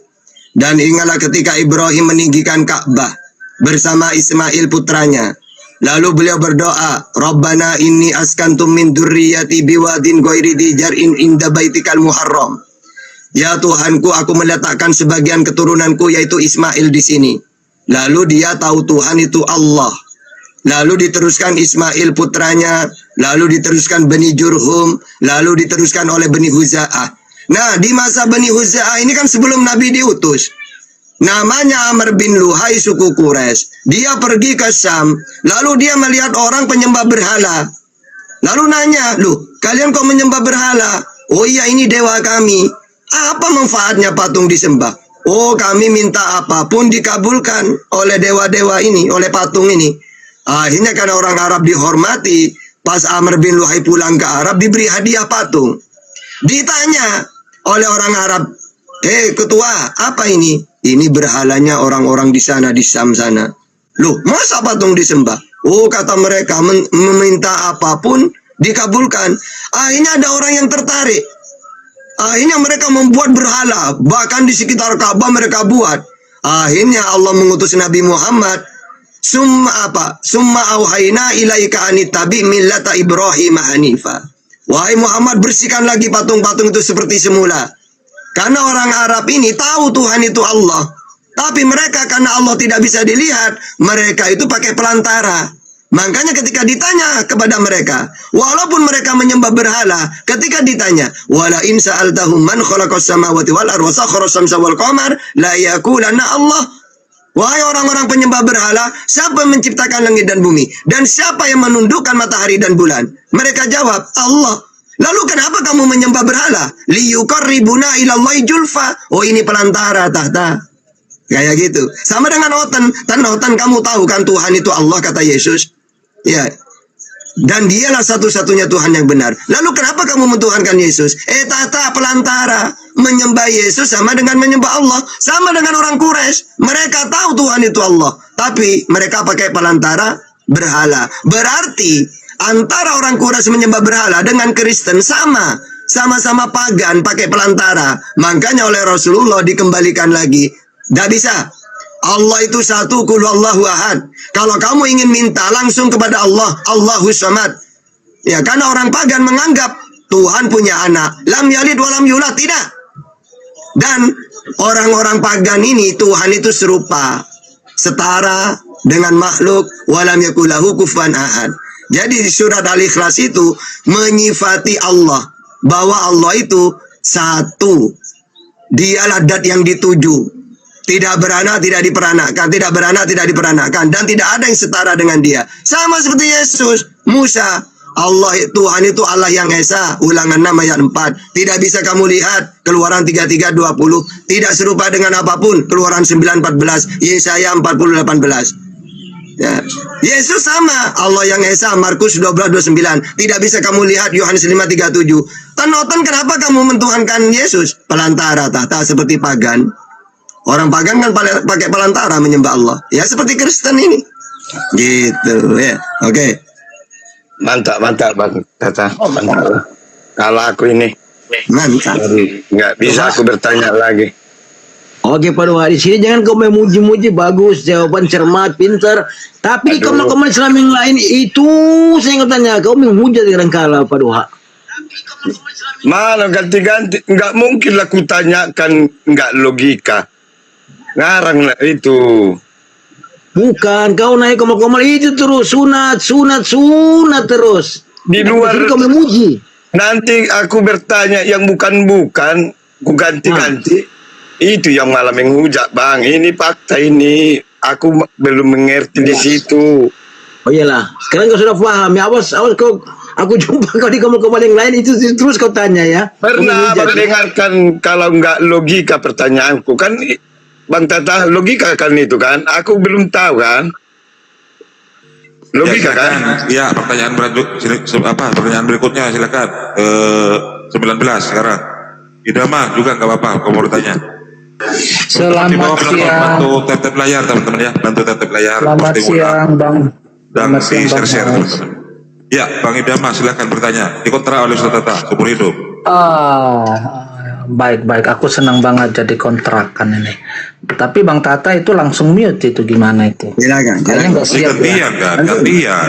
Dan ingatlah ketika Ibrahim meninggikan Ka'bah bersama Ismail putranya. Lalu beliau berdoa, Rabbana inni askantum min dzurriyyati biwadin ghairi dzi jar'in inda baitikal muharram. Ya Tuhanku, aku meletakkan sebagian keturunanku yaitu Ismail di sini. Lalu dia tahu Tuhan itu Allah. Lalu diteruskan Ismail putranya, lalu diteruskan Bani Jurhum, lalu diteruskan oleh Bani Huza'ah. Nah, di masa Bani Huza'ah ini kan sebelum Nabi diutus. Namanya Amr bin Luhai suku Quraisy. Dia pergi ke Syam, lalu dia melihat orang penyembah berhala. Lalu nanya, "Loh, kalian kok menyembah berhala?" "Oh iya, ini dewa kami." "Apa manfaatnya patung disembah?" "Oh, kami minta apapun dikabulkan oleh dewa-dewa ini, oleh patung ini." Akhirnya karena orang Arab dihormati, pas Amr bin Luhai pulang ke Arab diberi hadiah patung. Ditanya oleh orang Arab, ketua, apa ini?" "Ini berhalanya orang-orang di sana, di Syam sana." "Loh, masa patung disembah?" "Oh," kata mereka, meminta apapun dikabulkan. Akhirnya ada orang yang tertarik. Akhirnya mereka membuat berhala, bahkan di sekitar Ka'bah mereka buat. Akhirnya Allah mengutus Nabi Muhammad, Summa auhayna ilaika anittabi millata Ibrahim hanifa. Wahai Muhammad, bersihkan lagi patung-patung itu seperti semula. Karena orang Arab ini tahu Tuhan itu Allah. Tapi mereka karena Allah tidak bisa dilihat, mereka itu pakai pelantara. Makanya ketika ditanya kepada mereka, walaupun mereka menyembah berhala, ketika ditanya, wala in sa'altahum man khalaqas samawati wal arda wa sakhkhara asy-syamsa wal qamar la yaqulanna Allah. Wahai orang-orang penyembah berhala, siapa yang menciptakan langit dan bumi? Dan siapa yang menundukkan matahari dan bulan? Mereka jawab, Allah. Lalu kenapa kamu menyembah berhala? Liyuqarribuna ilallahi julfa. Oh, ini pelantara tahta. Kayak gitu. Sama dengan otan. Otan kamu tahu kan Tuhan itu Allah, kata Yesus. Ya. Dan dialah satu-satunya Tuhan yang benar. Lalu kenapa kamu mentuhankan Yesus? Tahta pelantara. Menyembah Yesus sama dengan menyembah Allah. Sama dengan orang Quraisy. Mereka tahu Tuhan itu Allah. Tapi mereka pakai pelantara berhala. Berarti antara orang Quraisy menyembah berhala dengan Kristen sama. Sama-sama pagan pakai pelantara. Makanya oleh Rasulullah dikembalikan lagi. Tidak bisa. Allah itu satu, qul huwallahu ahad. Kalau kamu ingin minta langsung kepada Allah, Allahus samad. Ya, karena orang pagan menganggap Tuhan punya anak, lam yalid walam yulad, tidak. Dan orang-orang pagan ini Tuhan itu serupa, setara dengan makhluk, walam yakul lahu kufuwan ahad. Jadi di surat Al-Ikhlas itu menyifati Allah bahwa Allah itu satu. Dialah dat yang dituju. Tidak beranak, tidak diperanakan, tidak beranak, tidak diperanakan, dan tidak ada yang setara dengan dia. Sama seperti Yesus, Musa, Allah Tuhan itu Allah yang Esa, Ulangan 6 ayat 4. Tidak bisa kamu lihat, Keluaran 33:20. Tidak serupa dengan apapun, Keluaran 9:14, Yesaya 40:18. Ya. Yesus sama, Allah yang Esa, Markus 12:29. Tidak bisa kamu lihat, Yohanes 5:37. Tanotan kenapa kamu mentuhankan Yesus? Pelantara tahta seperti pagan. Orang pagan kan pakai pelantara menyembah Allah. Ya seperti Kristen ini. Gitu ya. Oke. Mantap Bang Tata. Mantap. Kalau aku ini Mantap. nggak bisa aku bertanya lagi. Oke Pak Doha, di sini jangan kau memuji-muji, bagus, jawaban cermat, pintar. Tapi di komen-komen Islam yang lain itu saya ingin tanya, kau menghujat kadang-kala Pak Doha. Mana ganti-ganti, nggak mungkin lah ku tanyakan nggak logika. Ngarang lah itu. Bukan, kau naik komal-komal itu terus sunat terus. Di luar kau memuji. Nanti aku bertanya yang bukan-bukan, ku ganti-ganti. Itu yang malah menghujat Bang. Ini fakta ini. Aku belum mengerti di situ. Oh iyalah, sekarang kau sudah paham ya. Awas kau, aku jumpa kau di komal-komal yang lain itu terus kau tanya ya. Pernah mendengarkan kalau nggak logika pertanyaanku kan? Bang Tata, logika kan itu kan? Aku belum tahu kan? Logika ya, kan? Ya, pertanyaan berikutnya silakan. 19 sekarang. Idama juga nggak apa-apa, kamu mau bertanya. Selamat siang. Bantu tap layar teman-teman ya, bantu tap layar. Selamat siang Bang. Dan di share teman-teman. Ya, Bang Idama silakan bertanya. Dikontra oleh Ustaz Tata, seumur hidup. Baik, aku senang banget jadi kontrakan ini. Tapi Bang Tata itu langsung mute itu gimana itu? Silakan. Kayaknya nggak siap gantian, ya. Gantian.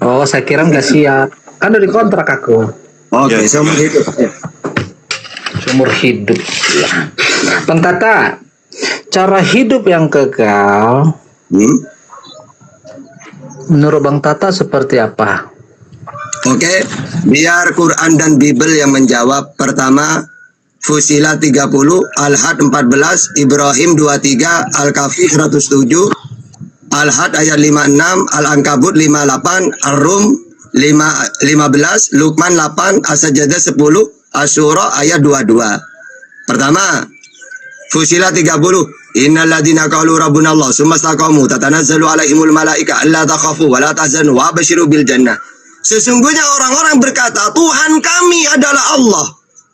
Oh, saya kira nggak siap. Kan udah dikontrak aku. Oke, seumur hidup. Seumur hidup. Bang Tata, cara hidup yang kekal menurut Bang Tata seperti apa? Oke, biar Quran dan Bible yang menjawab. Pertama, Fusilat 30, Al-Had 14, Ibrahim 23, Al-Kahfi 107, Al-Had ayat 56, Al-Ankabut 58, Ar-Rum 15, Luqman 8, As-Sajdah 10, Asy-Syura ayat 22. Pertama, Fusilat 30, Innal ladzina qalu rabbuna Allah tsumma istaqamu tatanazzalu alaihimul malaika alla takhafu wa la tahzanu wa absyiru bil jannah. Sesungguhnya orang-orang berkata, Tuhan kami adalah Allah.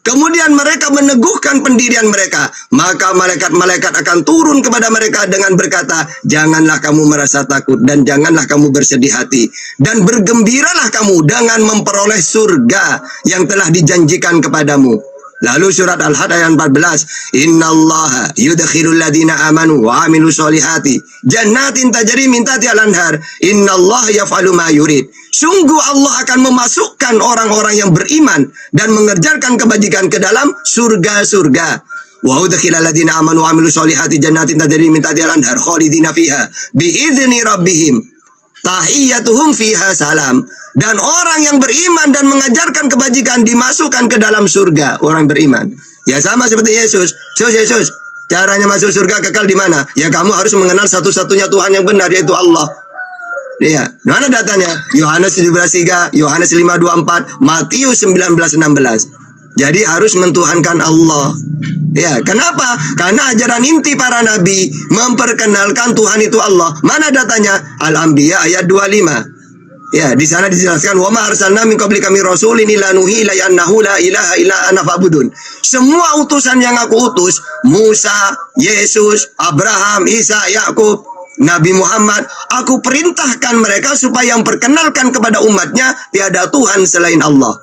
Kemudian mereka meneguhkan pendirian mereka. Maka malaikat-malaikat akan turun kepada mereka dengan berkata, janganlah kamu merasa takut dan janganlah kamu bersedih hati. Dan bergembiralah kamu dengan memperoleh surga yang telah dijanjikan kepadamu. Lalu surat Al-Had ayat 14, Innallaha yudkhilul ladina amanu wa amilu solihati jannatin tajri min tahtiha al-anhar innallaha yaf'alu ma yurid. Sungguh Allah akan memasukkan orang-orang yang beriman dan mengerjakan kebajikan ke dalam surga-surga. Wa udkhilal ladina amanu wa amilu solihati jannatin tajri min tahtiha al-anhar khalidina fiha biidzni rabbihim tahiyyatuhum fiha salam. Dan orang yang beriman dan mengajarkan kebajikan dimasukkan ke dalam surga, orang beriman. Ya sama seperti Yesus. Yesus, caranya masuk surga kekal di mana? Ya kamu harus mengenal satu-satunya Tuhan yang benar, yaitu Allah. Iya, mana datanya? Yohanes 17:3, Yohanes 5:24, Matius 19:16. Jadi harus mentuhankan Allah. Ya, kenapa? Karena ajaran inti para nabi memperkenalkan Tuhan itu Allah. Mana datanya? Al-Anbiya ayat 25. Ya, di sana dijelaskan wa ma arsalna min qablika min rasulin illa nuhi ilaihi annahu la ilaha illa ana fa'budun. Semua utusan yang aku utus, Musa, Yesus, Abraham, Isa, Yakub, Nabi Muhammad, aku perintahkan mereka supaya memperkenalkan kepada umatnya tiada Tuhan selain Allah.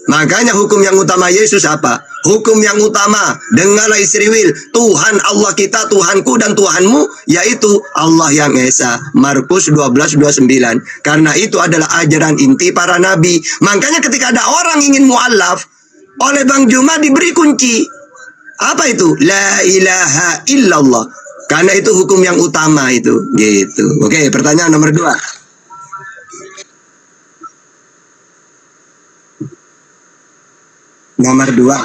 Makanya hukum yang utama Yesus apa? Hukum yang utama, dengarlah Israel, Tuhan Allah kita, Tuhanku dan Tuhanmu, yaitu Allah yang Esa. Markus 12:29. Karena itu adalah ajaran inti para nabi. Makanya ketika ada orang ingin mu'alaf, oleh Bang Juma diberi kunci. Apa itu? La ilaha illallah. Karena itu hukum yang utama itu. Gitu. Oke, pertanyaan nomor 2. Nomor 2.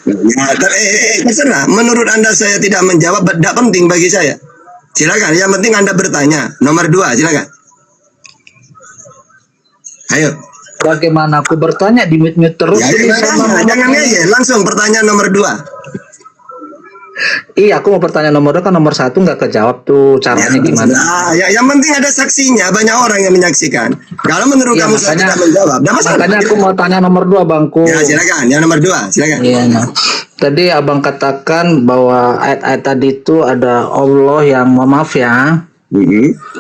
Ya, terserah. Menurut Anda saya tidak menjawab, tidak penting bagi saya. Silakan. Yang penting Anda bertanya. Nomor 2, silakan. Ayo. Bagaimana aku bertanya di mute terus? Ya, jangan ngeyel. Langsung pertanyaan nomor 2. Iya, aku mau pertanyaan nomor 2 kan nomor 1 nggak kejawab tuh caranya gimana? Yang penting ada saksinya, banyak orang yang menyaksikan. Kalau menurut kamu saya tidak menjawab, makanya aku mau tanya nomor 2 Bangku. Ya silakan, yang nomor 2 silakan. Iya. Nah. Tadi abang katakan bahwa ayat-ayat tadi itu ada Allah yang maaf ya.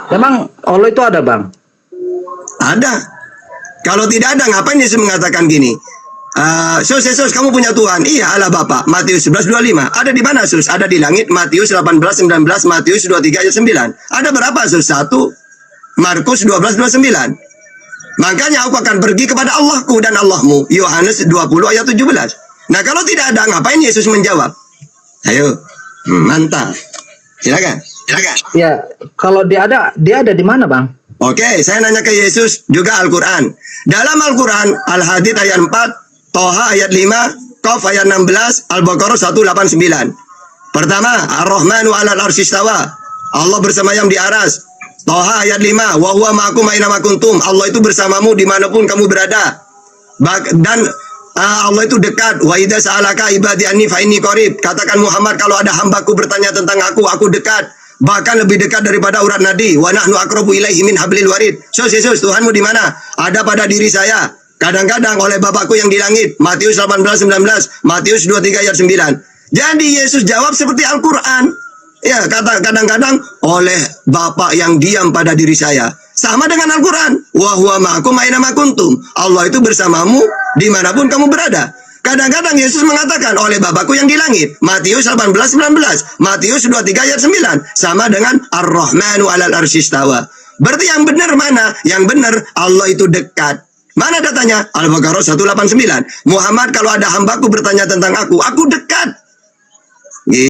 Memang Allah itu ada bang? Ada. Kalau tidak ada, ngapain Yesus mengatakan gini? Yesus, kamu punya Tuhan. Iya, Allah Bapa. Matius 11:25. Ada di mana, Sus? Ada di langit. Matius 18:19, Matius 23 ayat 9. Ada berapa, Sus? 1 Markus 12:29. Makanya aku akan pergi kepada Allahku dan Allahmu. Yohanes 20 ayat 17. Nah, kalau tidak ada, ngapain Yesus menjawab? Ayo. Mantap. Silakan. Ya, kalau dia ada di mana, Bang? Oke, saya nanya ke Yesus juga Al-Quran. Dalam Al-Quran, Al-Hadid ayat 4, Toha ayat 5, Qaf ayat 16, Al-Baqarah 189. Pertama, Ar-Rahmanu 'alal arsy istawa. Allah bersemayam di aras. Toha ayat 5, wa huwa ma'akum aina ma kuntum. Allah itu bersamamu dimanapun kamu berada. Dan Allah itu dekat. Wa idza sa'alaka ibadi anni fa inni qarib. Katakan Muhammad, kalau ada hambaku bertanya tentang aku dekat. Bahkan lebih dekat daripada urat nadi. Wa nahnu aqrabu ilaihi min hablil warid. Yesus, Tuhanmu di mana? Ada pada diri saya. Kadang-kadang oleh Bapakku yang di langit. Matius 18:19, Matius 23 ayat 9. Jadi Yesus jawab seperti Al-Quran. Ya, kadang-kadang oleh Bapa yang diam pada diri saya. Sama dengan Al-Quran. Wa huwa ma'akum aina ma kuntum. Allah itu bersamamu dimanapun kamu berada. Kadang-kadang Yesus mengatakan oleh Bapakku yang di langit. Matius 18:19, Matius 23 ayat 9. Sama dengan Ar-Rahmanu 'alal arsy istawa. Berarti yang benar mana? Yang benar Allah itu dekat. Mana datanya? Al-Baqarah 189. Muhammad, kalau ada hambaku bertanya tentang aku dekat.